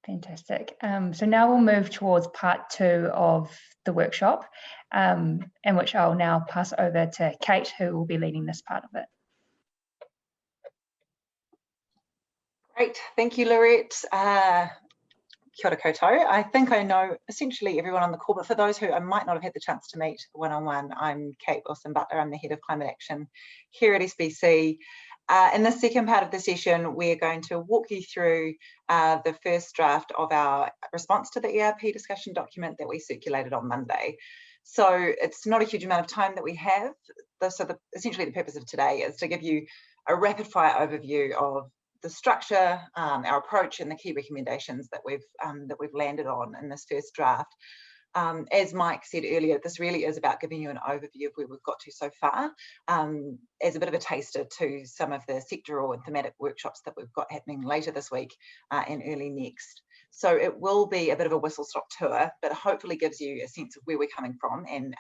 Fantastic. So now we'll move towards part 2 of the workshop, in which I'll now pass over to Kate, who will be leading this part of it. Great, thank you, Lorette. Kia ora koutou. I think I know essentially everyone on the call, but for those who I might not have had the chance to meet one-on-one, I'm Kate Wilson-Butler. I'm the Head of Climate Action here at SBC. In the second part of the session, we're going to walk you through the first draft of our response to the ERP discussion document that we circulated on Monday. So it's not a huge amount of time that we have. Essentially the purpose of today is to give you a rapid fire overview of the structure, our approach, and the key recommendations that we've landed on in this first draft. As Mike said earlier, this really is about giving you an overview of where we've got to so far, as a bit of a taster to some of the sectoral and thematic workshops that we've got happening later this week and early next. So it will be a bit of a whistle-stop tour, but hopefully gives you a sense of where we're coming from, and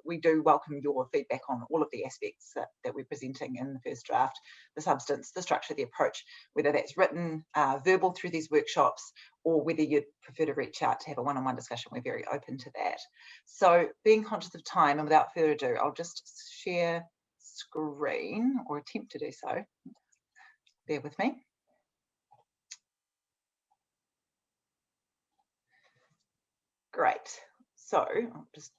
we do welcome your feedback on all of the aspects that we're presenting in the first draft: the substance, the structure, the approach, whether that's written, verbal through these workshops, or whether you'd prefer to reach out to have a one-on-one discussion. We're very open to that. So being conscious of time, and without further ado, I'll just share screen, or attempt to do so. Bear with me. Great. So I'll just,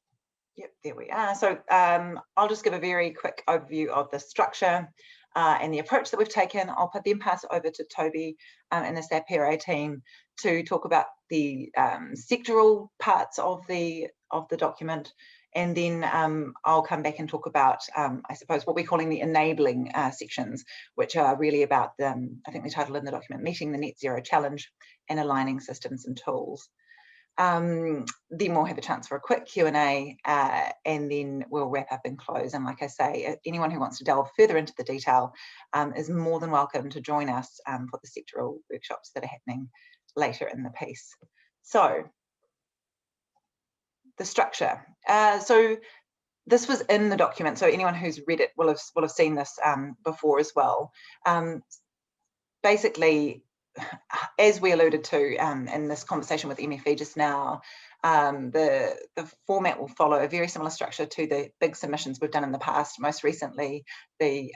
yep, there we are. So I'll just give a very quick overview of the structure and the approach that we've taken. I'll then pass it over to Toby and the SAP PRA team to talk about the sectoral parts of the document, and then I'll come back and talk about, I suppose, what we're calling the enabling sections, which are really about I think the title in the document, meeting the net zero challenge and aligning systems and tools. Then we'll have a chance for a quick Q&A, and then we'll wrap up and close. And like I say, anyone who wants to delve further into the detail is more than welcome to join us for the sectoral workshops that are happening later in the piece. So the structure. So this was in the document, so anyone who's read it will have seen this before as well. Basically, as we alluded to in this conversation with MfE just now, the format will follow a very similar structure to the big submissions we've done in the past, most recently the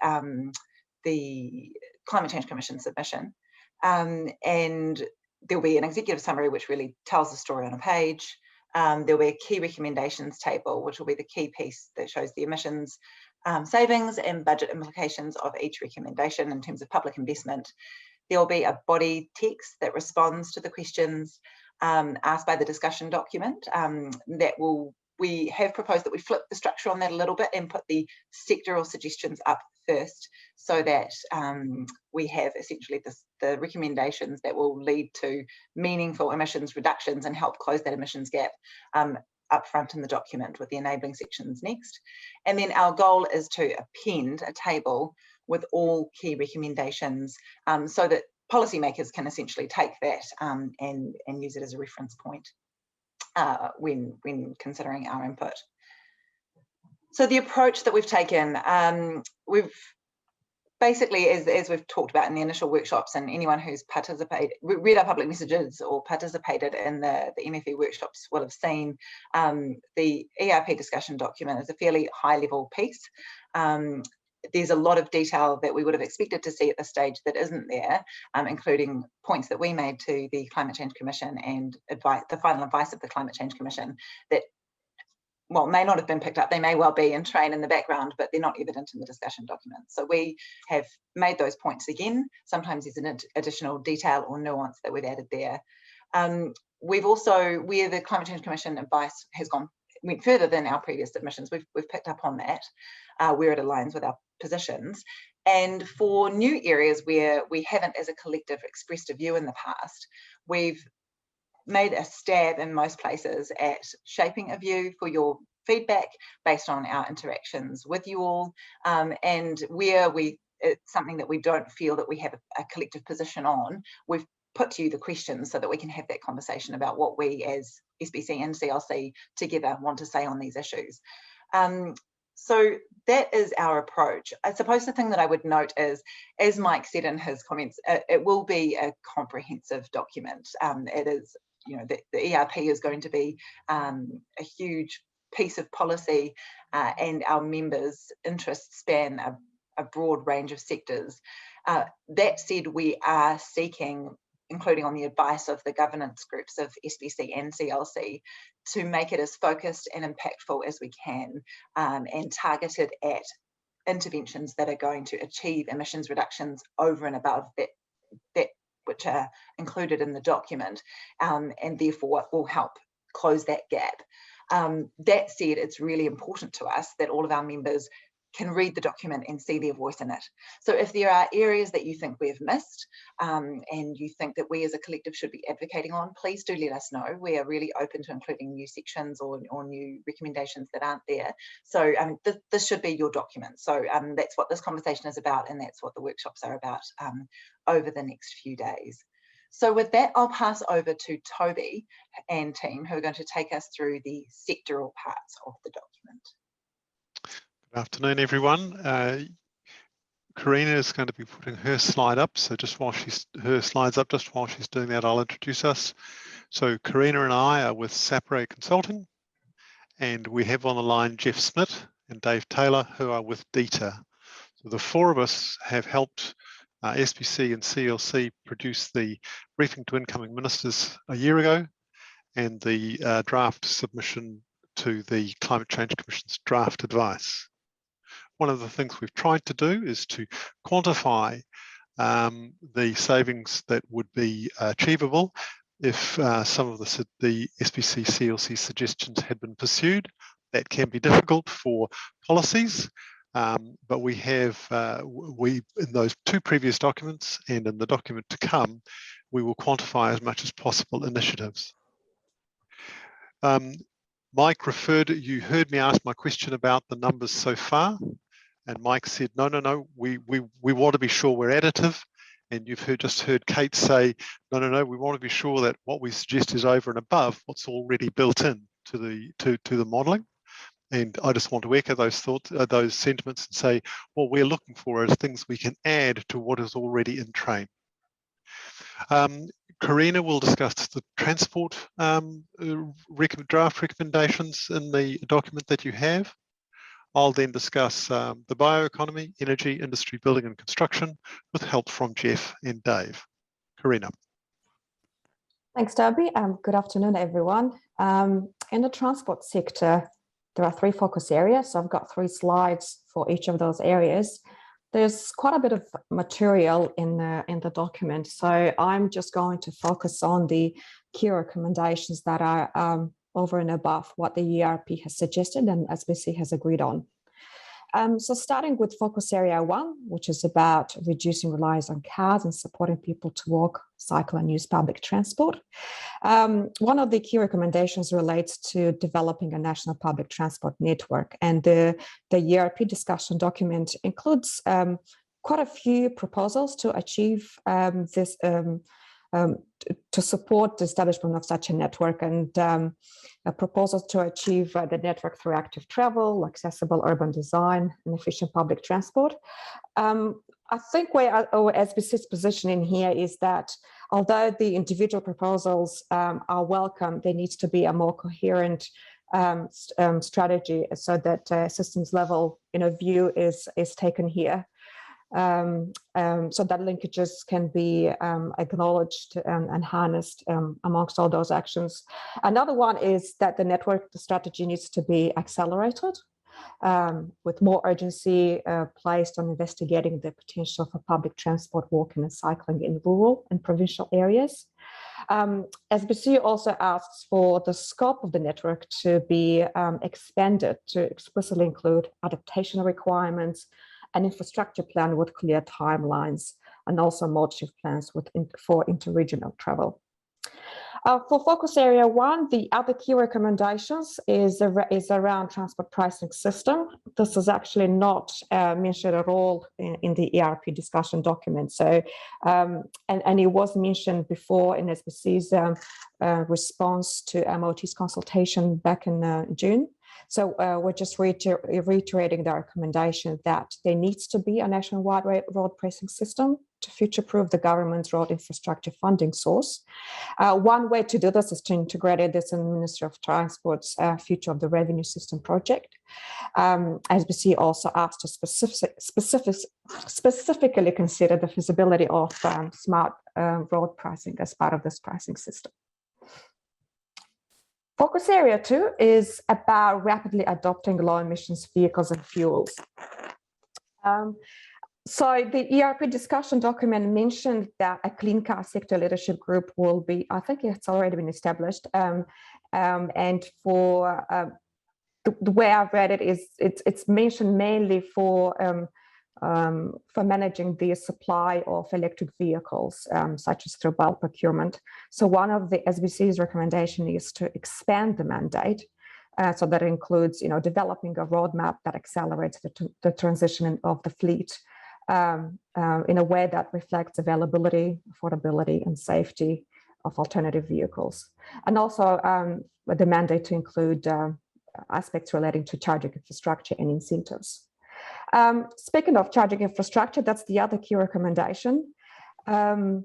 Climate Change Commission submission. And there'll be an executive summary which really tells the story on a page. There'll be a key recommendations table, which will be the key piece that shows the emissions savings and budget implications of each recommendation in terms of public investment. There'll be a body text that responds to the questions asked by the discussion document. We have proposed that we flip the structure on that a little bit and put the sectoral suggestions up first, so that we have essentially the recommendations that will lead to meaningful emissions reductions and help close that emissions gap up front in the document, with the enabling sections next. And then our goal is to append a table with all key recommendations, so that policymakers can essentially take that and use it as a reference point when considering our input. So the approach that we've taken, we've basically, as we've talked about in the initial workshops, and anyone who's read our public messages or participated in the MfE workshops will have seen, the ERP discussion document is a fairly high-level piece. There's a lot of detail that we would have expected to see at this stage that isn't there, including points that we made to the Climate Change Commission and the final advice of the Climate Change Commission that, well, may not have been picked up. They may well be in train in the background, but they're not evident in the discussion document. So we have made those points again. Sometimes there's an additional detail or nuance that we've added there. We've also, where the Climate Change Commission advice went further than our previous submissions, we've picked up on that, where it aligns with our positions. And for new areas where we haven't as a collective expressed a view in the past, we've made a stab in most places at shaping a view for your feedback based on our interactions with you all, and where it's something that we don't feel that we have a collective position on, we've put to you the questions so that we can have that conversation about what we as SBC and CLC together want to say on these issues. So that is our approach. I suppose the thing that I would note is, as Mike said in his comments, it will be a comprehensive document. It is, the ERP is going to be a huge piece of policy, and our members' interests span a broad range of sectors. That said, we are seeking including on the advice of the governance groups of SBC and CLC, to make it as focused and impactful as we can, and targeted at interventions that are going to achieve emissions reductions over and above that which are included in the document, and therefore will help close that gap. That said, it's really important to us that all of our members can read the document and see their voice in it. So if there are areas that you think we've missed, and you think that we as a collective should be advocating on, please do let us know. We are really open to including new sections or new recommendations that aren't there. So this should be your document. So that's what this conversation is about, and that's what the workshops are about over the next few days. So with that, I'll pass over to Toby and team, who are going to take us through the sectoral parts of the document. Good afternoon, everyone. Karina is going to be putting her slide up. So just while she's doing that, I'll introduce us. So Karina and I are with Sapre Consulting, and we have on the line Jeff Smith and Dave Taylor, who are with DETA. So the four of us have helped SBC and CLC produce the briefing to incoming ministers a year ago, and the draft submission to the Climate Change Commission's draft advice. One of the things we've tried to do is to quantify the savings that would be achievable if some of the SBC CLC suggestions had been pursued. That can be difficult for policies, but we have, in those two previous documents and in the document to come, we will quantify as much as possible initiatives. Mike you heard me ask my question about the numbers so far, and Mike said, no, we want to be sure we're additive. And you've just heard Kate say, no, we want to be sure that what we suggest is over and above what's already built in to the modelling. And I just want to echo those thoughts, those sentiments, and say what we're looking for is things we can add to what is already in train. Karina will discuss the transport draft recommendations in the document that you have. I'll then discuss the bioeconomy, energy, industry, building and construction with help from Jeff and Dave. Karina. Thanks, Toby. Good afternoon, everyone. In the transport sector, there are three focus areas. So I've got 3 slides for each of those areas. There's quite a bit of material in the document, so I'm just going to focus on the key recommendations that are over and above what the ERP has suggested and SBC has agreed on. So starting with focus area 1, which is about reducing reliance on cars and supporting people to walk, cycle and use public transport. One of the key recommendations relates to developing a national public transport network, and the ERP discussion document includes quite a few proposals to achieve this, to support the establishment of such a network, and proposals to achieve the network through active travel, accessible urban design, and efficient public transport. I think where our SBC's position in here is that although the individual proposals are welcome, there needs to be a more coherent strategy so that systems level view is taken here. So that linkages can be acknowledged and harnessed amongst all those actions. Another one is that the network strategy needs to be accelerated with more urgency placed on investigating the potential for public transport, walking and cycling in rural and provincial areas. SBC also asks for the scope of the network to be expanded to explicitly include adaptation requirements, an infrastructure plan with clear timelines, and also mode shift plans for interregional travel. For focus area 1, the other key recommendations is around transport pricing system. This is actually not mentioned at all in the ERP discussion document. So, and it was mentioned before in SBC's response to MOT's consultation back in June. So we're just reiterating the recommendation that there needs to be a nationwide road pricing system to future-proof the government's road infrastructure funding source. One way to do this is to integrate this in the Ministry of Transport's Future of the Revenue System project. SBC also asked to specifically consider the feasibility of smart road pricing as part of this pricing system. Focus area 2 is about rapidly adopting low emissions vehicles and fuels. So the ERP discussion document mentioned that a clean car sector leadership group will be, I think it's already been established. And for the way I've read it is it's mentioned mainly for managing the supply of electric vehicles, such as through bulk procurement. So one of the SBC's recommendation is to expand the mandate. So that includes, developing a roadmap that accelerates the transition of the fleet in a way that reflects availability, affordability, and safety of alternative vehicles. And also the mandate to include aspects relating to charging infrastructure and incentives. Speaking of charging infrastructure, that's the other key recommendation. So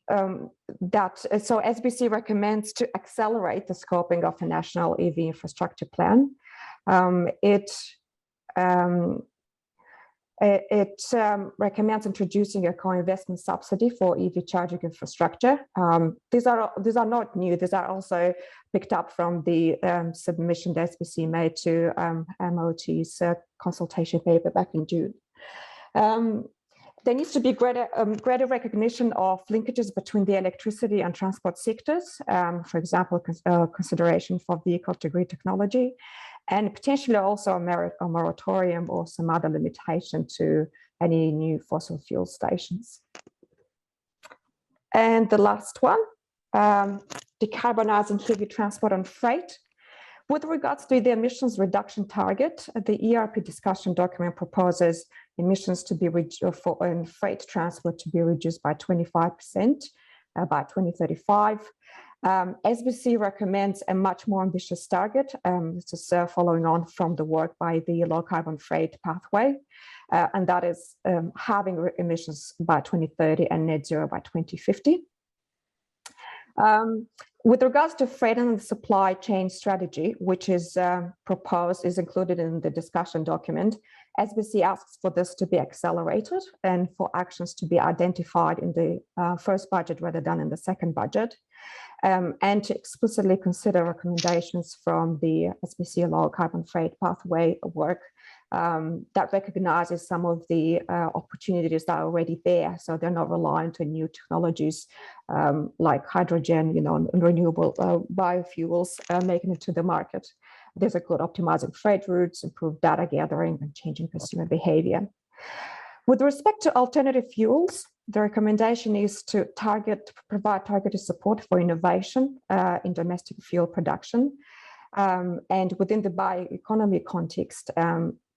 SBC recommends to accelerate the scoping of a national EV infrastructure plan. It recommends introducing a co-investment subsidy for EV charging infrastructure. These are not new. These are also picked up from the submission that SBC made to MOT's consultation paper back in June. There needs to be greater recognition of linkages between the electricity and transport sectors, for example, consideration for vehicle-to-grid technology, and potentially also a moratorium or some other limitation to any new fossil fuel stations. And the last one, decarbonizing heavy transport and freight. With regards to the emissions reduction target, the ERP discussion document proposes emissions to be in freight transport to be reduced by 25% by 2035. SBC recommends a much more ambitious target. This is following on from the work by the low carbon freight pathway, and that is halving emissions by 2030 and net zero by 2050. With regards to freight and the supply chain strategy, which is proposed, is included in the discussion document, SBC asks for this to be accelerated and for actions to be identified in the first budget rather than in the second budget, and to explicitly consider recommendations from the SBC low carbon freight pathway work that recognizes some of the opportunities that are already there. So they're not reliant on new technologies like hydrogen, and renewable biofuels making it to the market. There's a good optimizing freight routes, improved data gathering, and changing consumer behavior. With respect to alternative fuels, the recommendation is to provide targeted support for innovation in domestic fuel production, and within the bioeconomy context,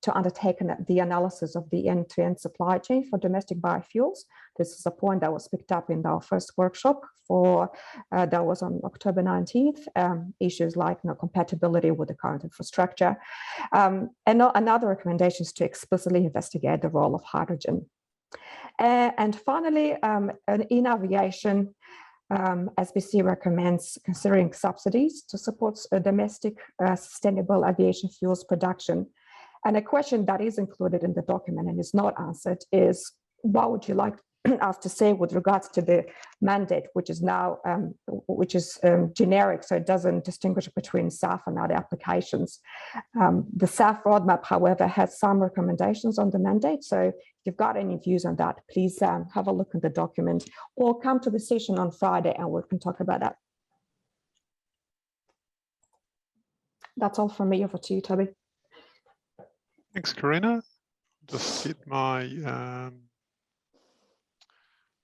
to undertake the analysis of the end-to-end supply chain for domestic biofuels. This is a point that was picked up in our first workshop that was on October 19th, issues like compatibility with the current infrastructure. And another recommendation is to explicitly investigate the role of hydrogen. And finally, in aviation, SBC recommends considering subsidies to support domestic sustainable aviation fuels production. And a question that is included in the document and is not answered is, what would you like us to say with regards to the mandate, which is now generic, so it doesn't distinguish between SAF and other applications. The SAF roadmap, however, has some recommendations on the mandate. So if you've got any views on that, please have a look at the document or come to the session on Friday and we can talk about that. That's all from me. Over to you, Toby. Thanks, Karina. Just get my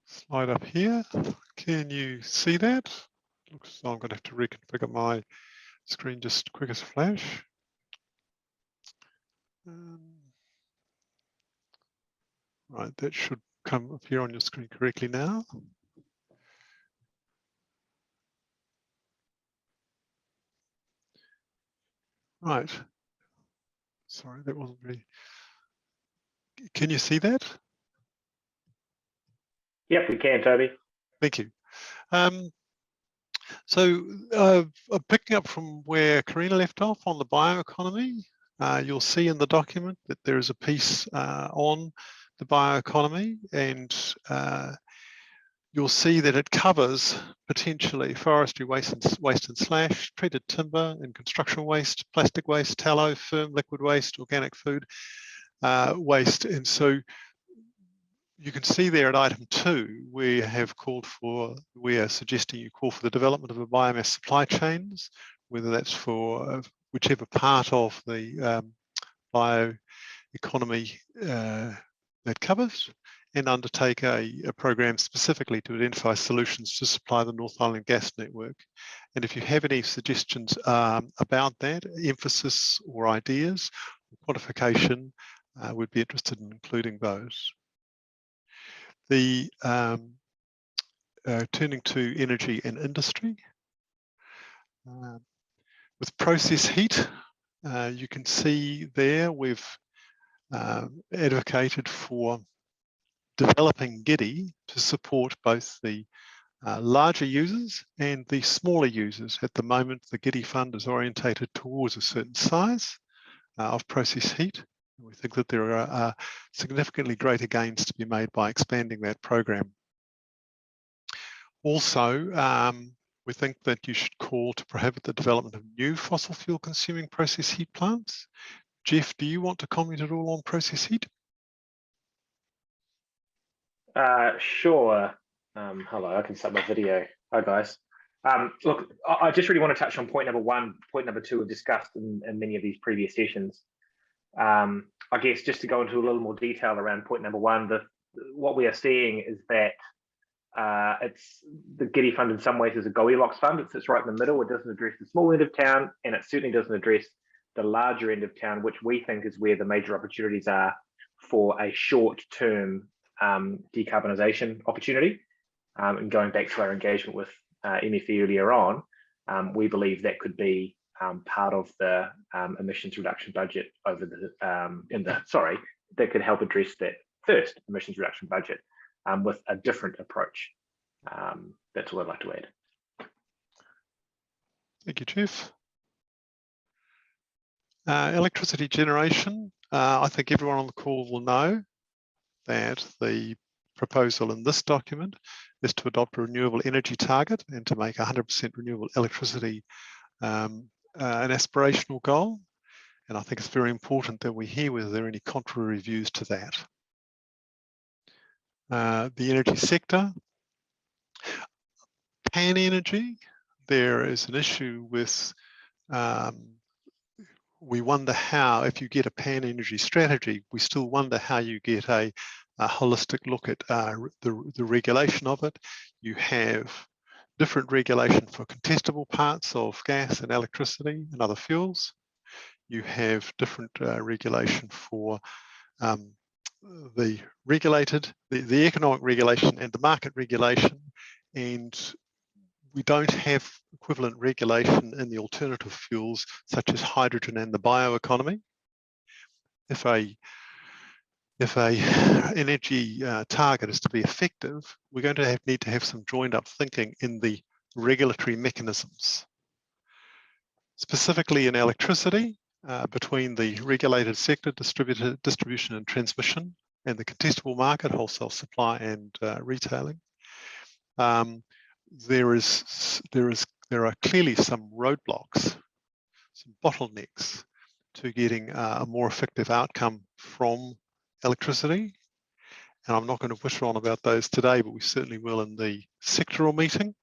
slide up here. Can you see that? Looks like I'm going to have to reconfigure my screen just quick as a flash. Right, that should come up here on your screen correctly now. Right. Sorry, that wasn't very... Can you see that? Yep, we can, Toby. Thank you. So picking up from where Karina left off on the bioeconomy, you'll see in the document that there is a piece on the bioeconomy, and you'll see that it covers potentially forestry waste and slash, treated timber and construction waste, plastic waste, tallow, firm liquid waste, organic food waste. And so you can see there at item 2, we are suggesting you call for the development of a biomass supply chains, whether that's for whichever part of the bioeconomy that covers, and undertake a program specifically to identify solutions to supply the North Island gas network. And if you have any suggestions about that, emphasis or ideas, or quantification, we'd be interested in including those. The turning to energy and industry. With process heat, you can see there we've advocated for developing GIDI to support both the larger users and the smaller users. At the moment, the GIDI fund is orientated towards a certain size of process heat. We think that there are significantly greater gains to be made by expanding that program. Also, we think that you should call to prohibit the development of new fossil fuel consuming process heat plants. Jeff, do you want to comment at all on process heat? Sure. Hello, I can start my video. Hi, guys. Look, I just really want to touch on point number 1. Point number 2 we've discussed in many of these previous sessions. I guess just to go into a little more detail around point number 1, what we are seeing is that it's the GIDI fund in some ways is a Goldilocks fund. It sits right in the middle. It doesn't address the small end of town, and it certainly doesn't address the larger end of town, which we think is where the major opportunities are for a short-term decarbonisation opportunity. And going back to our engagement with MfE earlier on, we believe that could be part of the emissions reduction budget over the that could help address that first emissions reduction budget with a different approach. That's all I'd like to add. Thank you, Jeff. Electricity generation. I think everyone on the call will know that the proposal in this document is to adopt a renewable energy target and to make 100% renewable electricity an aspirational goal. And I think it's very important that we hear whether there are any contrary views to that. The energy sector. Pan energy, there is an issue with, we wonder how, if you get a pan energy strategy, we still wonder how you get a holistic look at the regulation of it. You have different regulation for contestable parts of gas and electricity and other fuels. You have different regulation for the regulated, the economic regulation and the market regulation, and we don't have equivalent regulation in the alternative fuels such as hydrogen and the bioeconomy. If a energy target is to be effective, we're going to need to have some joined up thinking in the regulatory mechanisms. Specifically in electricity, between the regulated sector, distribution and transmission, and the contestable market, wholesale supply and retailing. There are clearly some roadblocks, some bottlenecks to getting a more effective outcome from electricity. And I'm not going to whistle on about those today, but we certainly will in the sectoral meeting.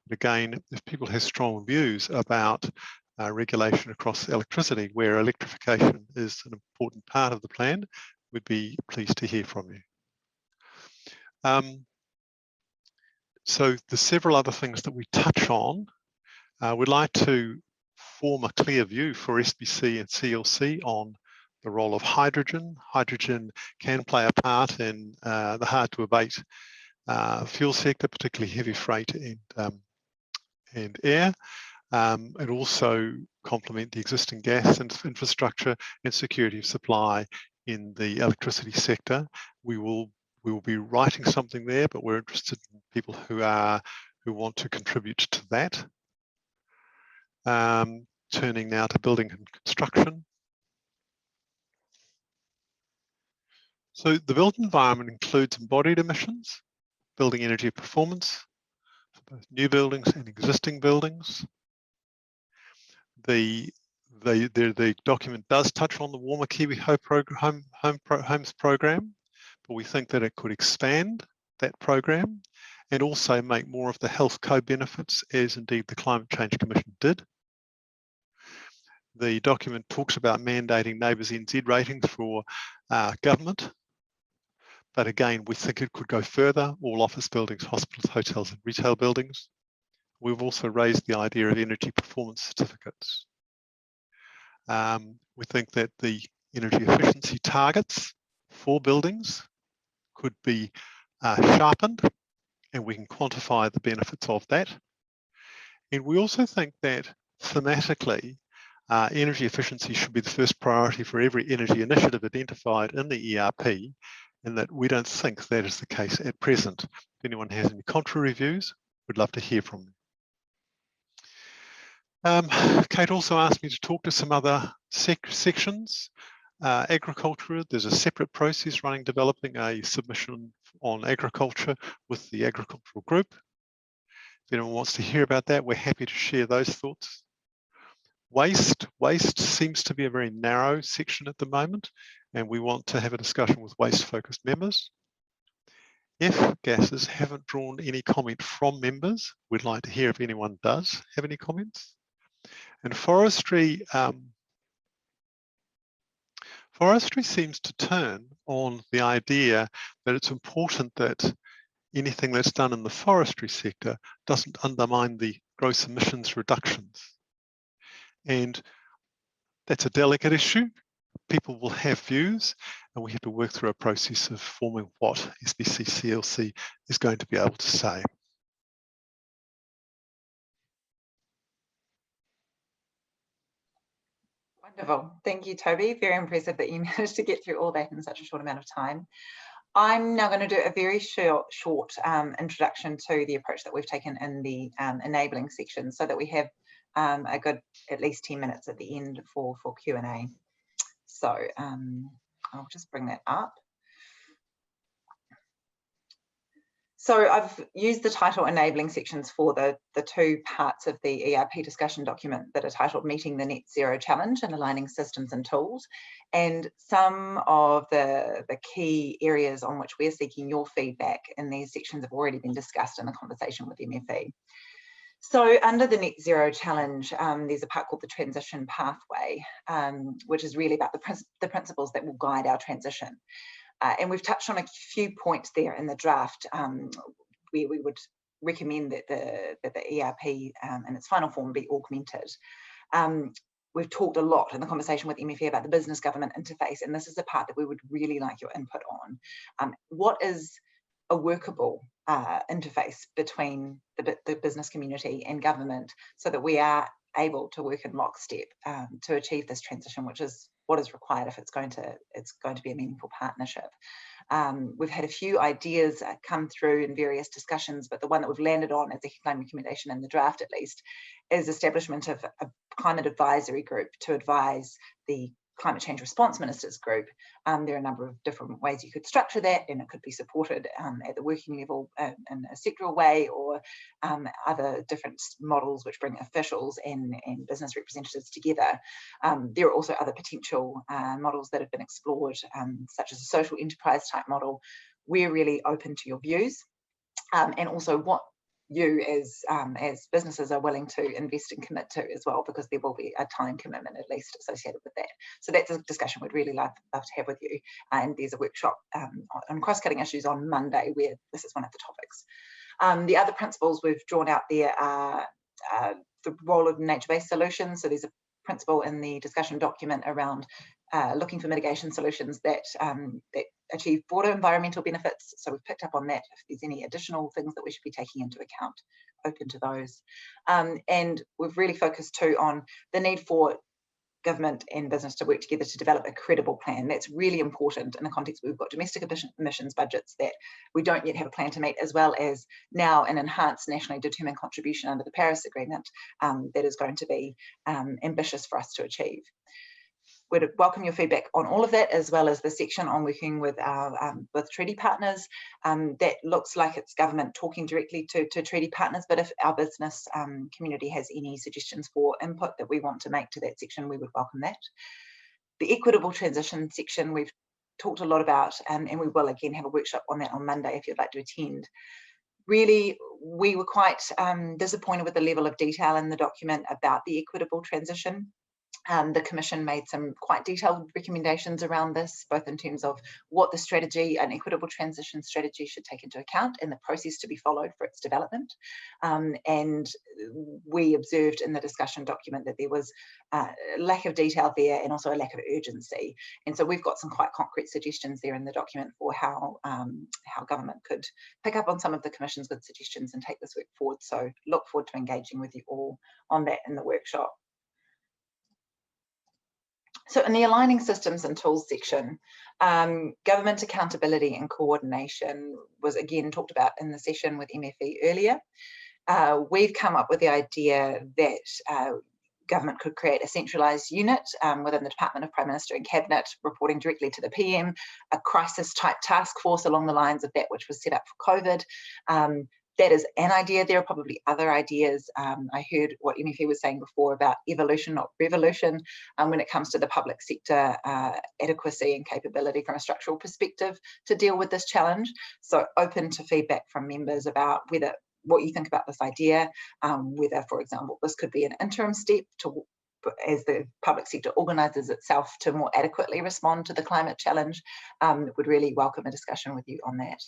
But again, if people have strong views about regulation across electricity, where electrification is an important part of the plan, we'd be pleased to hear from you. So the several other things that we touch on, we'd like to form a clear view for SBC and CLC on the role of hydrogen. Hydrogen can play a part in the hard to abate fuel sector, particularly heavy freight and air, and also complement the existing gas infrastructure and security of supply in the electricity sector. We will we will be writing something there, but we're interested in people who want to contribute to that. Turning now to building and construction. So the built environment includes embodied emissions, building energy performance for both new buildings and existing buildings. The document does touch on the Warmer Kiwi Homes program, but we think that it could expand that program and also make more of the health co-benefits, as indeed the Climate Change Commission did. The document talks about mandating NABERS NZ ratings for government, but again, we think it could go further, all office buildings, hospitals, hotels and retail buildings. We've also raised the idea of energy performance certificates. We think that the energy efficiency targets for buildings could be sharpened, and we can quantify the benefits of that. And we also think that thematically, energy efficiency should be the first priority for every energy initiative identified in the ERP, and that we don't think that is the case at present. If anyone has any contrary views, we'd love to hear from them. Kate also asked me to talk to some other sections. Agriculture, there's a separate process running, developing a submission on agriculture with the agricultural group. If anyone wants to hear about that, we're happy to share those thoughts. Waste seems to be a very narrow section at the moment, and we want to have a discussion with waste-focused members. If gases haven't drawn any comment from members, we'd like to hear if anyone does have any comments. And forestry, forestry seems to turn on the idea that it's important that anything that's done in the forestry sector doesn't undermine the gross emissions reductions. And that's a delicate issue. People will have views, and we have to work through a process of forming what SBC CLC is going to be able to say. Wonderful. Thank you, Toby. Very impressive that you managed to get through all that in such a short amount of time. I'm now going to do a very short introduction to the approach that we've taken in the enabling section, so that we have a good at least 10 minutes at the end for Q&A. So I'll just bring that up. So I've used the title enabling sections for the two parts of the ERP discussion document that are titled Meeting the Net Zero Challenge and Aligning Systems and Tools. And some of the key areas on which we're seeking your feedback in these sections have already been discussed in the conversation with MfE. So under the Net Zero Challenge, there's a part called the Transition Pathway, which is really about the principles that will guide our transition. And we've touched on a few points there in the draft where we would recommend that the ERP in its final form be augmented. We've talked a lot in the conversation with MfE about the business government interface, and this is the part that we would really like your input on. What is a workable interface between the business community and government, so that we are able to work in lockstep to achieve this transition, which is what is required if it's going to be a meaningful partnership. We've had a few ideas come through in various discussions, but the one that we've landed on as a headline recommendation in the draft, at least, is establishment of a climate advisory group to advise the Climate Change Response Ministers group. There are a number of different ways you could structure that, and it could be supported at the working level in a sectoral way, or other different models which bring officials and business representatives together. There are also other potential models that have been explored, such as a social enterprise type model. We're really open to your views, and also what you as businesses are willing to invest and commit to as well, because there will be a time commitment at least associated with that. So that's a discussion we'd really love to have with you. And there's a workshop on cross-cutting issues on Monday where this is one of the topics. The other principles we've drawn out there are the role of nature-based solutions. So there's a principle in the discussion document around looking for mitigation solutions that achieve broader environmental benefits. So we've picked up on that. If there's any additional things that we should be taking into account, open to those. And we've really focused too on the need for government and business to work together to develop a credible plan. That's really important in the context where we've got domestic emissions budgets that we don't yet have a plan to meet, as well as now an enhanced nationally determined contribution under the Paris Agreement that is going to be ambitious for us to achieve. We'd welcome your feedback on all of that, as well as the section on working with our with treaty partners. That looks like it's government talking directly to treaty partners, but if our business community has any suggestions for input that we want to make to that section, we would welcome that. The equitable transition section we've talked a lot about, and we will again have a workshop on that on Monday if you'd like to attend. Really, we were quite disappointed with the level of detail in the document about the equitable transition. The Commission made some quite detailed recommendations around this, both in terms of what the strategy, an equitable transition strategy, should take into account and the process to be followed for its development. And we observed in the discussion document that there was a lack of detail there and also a lack of urgency. And so we've got some quite concrete suggestions there in the document for how government could pick up on some of the Commission's good suggestions and take this work forward. So look forward to engaging with you all on that in the workshop. So in the aligning systems and tools section, government accountability and coordination was again talked about in the session with MfE earlier. We've come up with the idea that government could create a centralised unit within the Department of Prime Minister and Cabinet, reporting directly to the PM, a crisis type task force along the lines of that which was set up for COVID. That is an idea. There are probably other ideas. I heard what MfE was saying before about evolution, not revolution, when it comes to the public sector adequacy and capability from a structural perspective to deal with this challenge. So open to feedback from members about what you think about this idea, whether, for example, this could be an interim step to as the public sector organises itself to more adequately respond to the climate challenge. Would really welcome a discussion with you on that.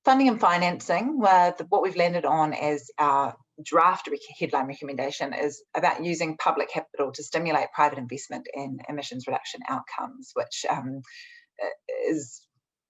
Funding and financing, what we've landed on as our draft headline recommendation is about using public capital to stimulate private investment in emissions reduction outcomes, which is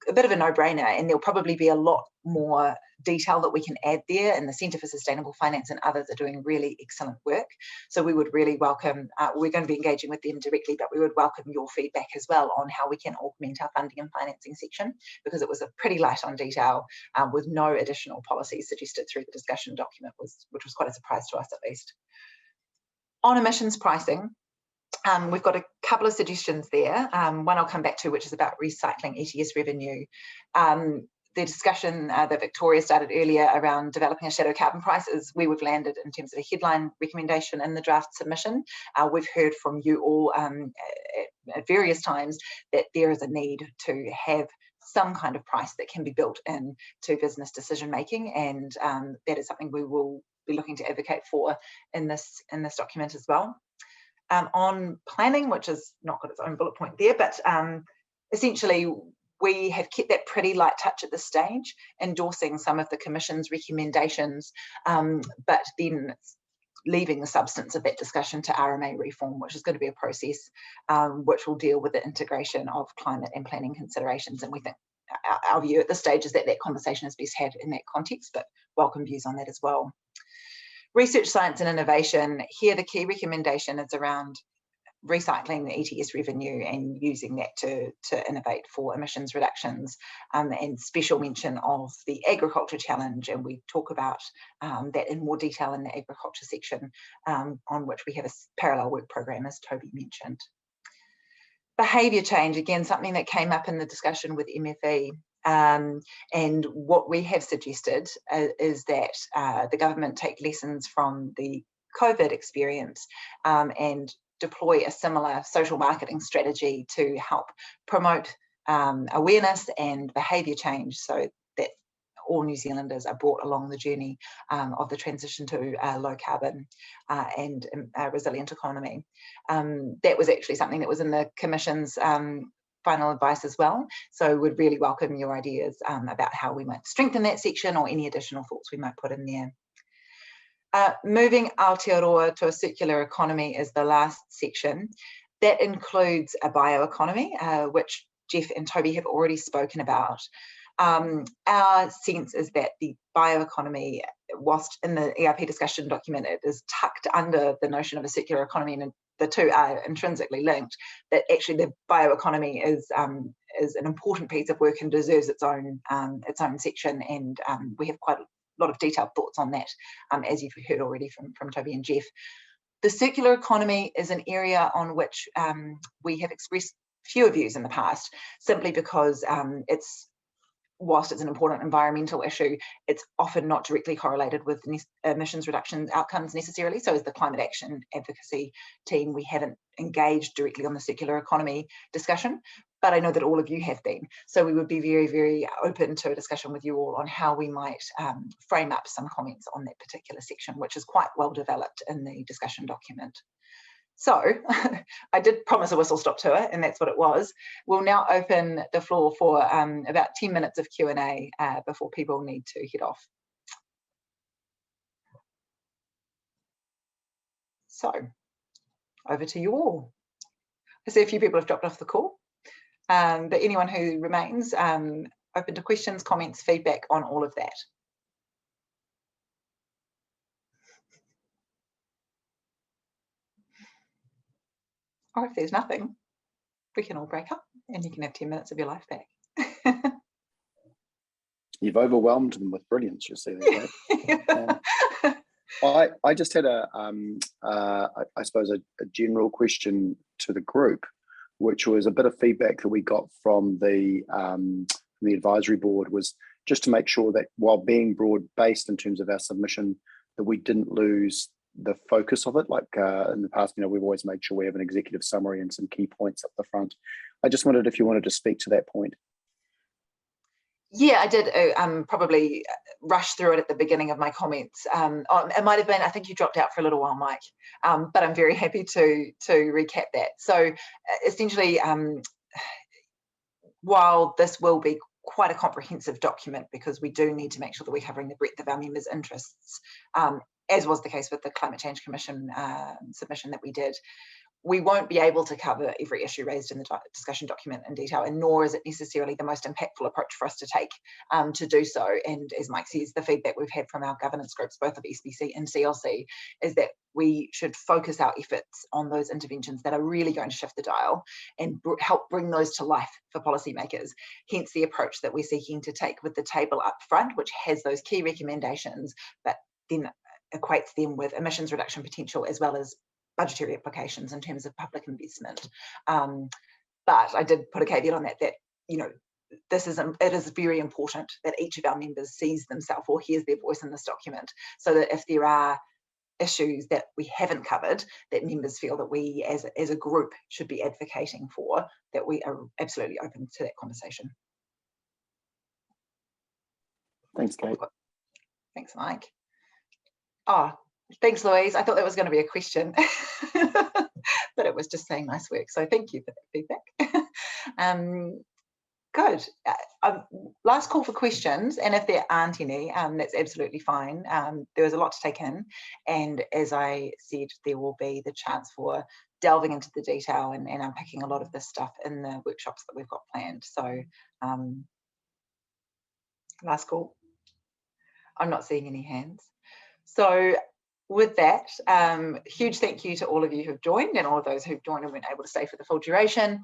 a bit of a no-brainer, and there'll probably be a lot more detail that we can add there, and the Centre for Sustainable Finance and others are doing really excellent work. So we would really welcome, we're going to be engaging with them directly, but we would welcome your feedback as well on how we can augment our funding and financing section, because it was a pretty light on detail with no additional policies suggested through the discussion document, which was quite a surprise to us at least. On emissions pricing, we've got a couple of suggestions there. One I'll come back to, which is about recycling ETS revenue. The discussion that Victoria started earlier around developing a shadow carbon price is where we've landed in terms of a headline recommendation in the draft submission. We've heard from you all at various times that there is a need to have some kind of price that can be built in to business decision making, and that is something we will be looking to advocate for in this document as well. On planning, which has not got its own bullet point there, but essentially we have kept that pretty light touch at this stage, endorsing some of the Commission's recommendations, but then leaving the substance of that discussion to RMA reform, which is going to be a process which will deal with the integration of climate and planning considerations. And we think our view at this stage is that that conversation is best had in that context, but welcome views on that as well. Research, science and innovation, here the key recommendation is around recycling the ETS revenue and using that to innovate for emissions reductions, and special mention of the agriculture challenge, and we talk about that in more detail in the agriculture section, on which we have a parallel work program, as Toby mentioned. Behaviour change, again, something that came up in the discussion with MfE. And what we have suggested is that the government take lessons from the COVID experience and deploy a similar social marketing strategy to help promote awareness and behaviour change, so that all New Zealanders are brought along the journey of the transition to a low carbon and a resilient economy. That was actually something that was in the Commission's final advice as well. So we'd really welcome your ideas about how we might strengthen that section or any additional thoughts we might put in there. Moving Aotearoa to a circular economy is the last section. That includes a bioeconomy, which Jeff and Toby have already spoken about. Our sense is that the bioeconomy, whilst in the ERP discussion document, it is tucked under the notion of a circular economy, and the two are intrinsically linked, that actually the bioeconomy is an important piece of work and deserves its own section, and we have quite a lot of detailed thoughts on that, as you've heard already from Toby and Jeff. The circular economy is an area on which we have expressed fewer views in the past, simply because whilst it's an important environmental issue, it's often not directly correlated with emissions reduction outcomes necessarily. So as the climate action advocacy team, we haven't engaged directly on the circular economy discussion, but I know that all of you have been. So we would be very, very open to a discussion with you all on how we might frame up some comments on that particular section, which is quite well developed in the discussion document. So I did promise a whistle stop tour, and that's what it was. We'll now open the floor for about 10 minutes of Q&A before people need to head off. So over to you all. I see a few people have dropped off the call, but anyone who remains, open to questions, comments, feedback on all of that. Or if there's nothing, we can all break up and you can have 10 minutes of your life back. You've overwhelmed them with brilliance, you see that. I just had I suppose a general question to the group, which was a bit of feedback that we got from the advisory board, was just to make sure that while being broad-based in terms of our submission, that we didn't lose the focus of it. Like in the past, we've always made sure we have an executive summary and some key points up the front. I just wondered if you wanted to speak to that point. Yeah, I did probably rush through it at the beginning of my comments. It might have been, I think you dropped out for a little while, Mike, but I'm very happy to recap that. So essentially, while this will be quite a comprehensive document, because we do need to make sure that we're covering the breadth of our members' interests, as was the case with the Climate Change Commission submission that we did, we won't be able to cover every issue raised in the discussion document in detail, and nor is it necessarily the most impactful approach for us to take to do so. And as Mike says, the feedback we've had from our governance groups, both of SBC and CLC, is that we should focus our efforts on those interventions that are really going to shift the dial and help bring those to life for policymakers. Hence the approach that we're seeking to take with the table up front, which has those key recommendations, but then equates them with emissions reduction potential as well as budgetary applications in terms of public investment. But I did put a caveat on that it is very important that each of our members sees themselves or hears their voice in this document, so that if there are issues that we haven't covered that members feel that we as a group should be advocating for, that we are absolutely open to that conversation. Thanks, Kate. Thanks, Mike. Oh, thanks, Louise. I thought that was going to be a question, but it was just saying nice work. So thank you for that feedback. Good. Last call for questions, and if there aren't any, that's absolutely fine. There was a lot to take in, and as I said, there will be the chance for delving into the detail and unpacking a lot of this stuff in the workshops that we've got planned. So last call. I'm not seeing any hands. So with that, huge thank you to all of you who've joined and all of those who've joined and weren't able to stay for the full duration.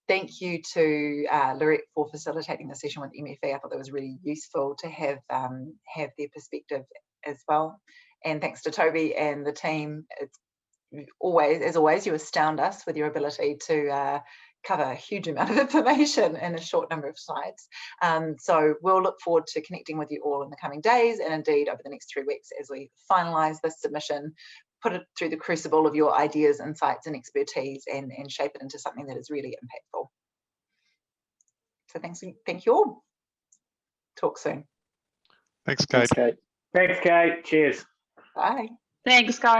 Thank you to Lorette for facilitating the session with MfE. I thought that was really useful to have their perspective as well. And thanks to Toby and the team. It's as always, you astound us with your ability to cover a huge amount of information in a short number of slides. So we'll look forward to connecting with you all in the coming days, and indeed over the next 3 weeks as we finalise this submission, put it through the crucible of your ideas, insights and expertise, and shape it into something that is really impactful. So thank you all. Talk soon. Thanks, Kate. Thanks, Kate. Cheers. Bye. Thanks, guys.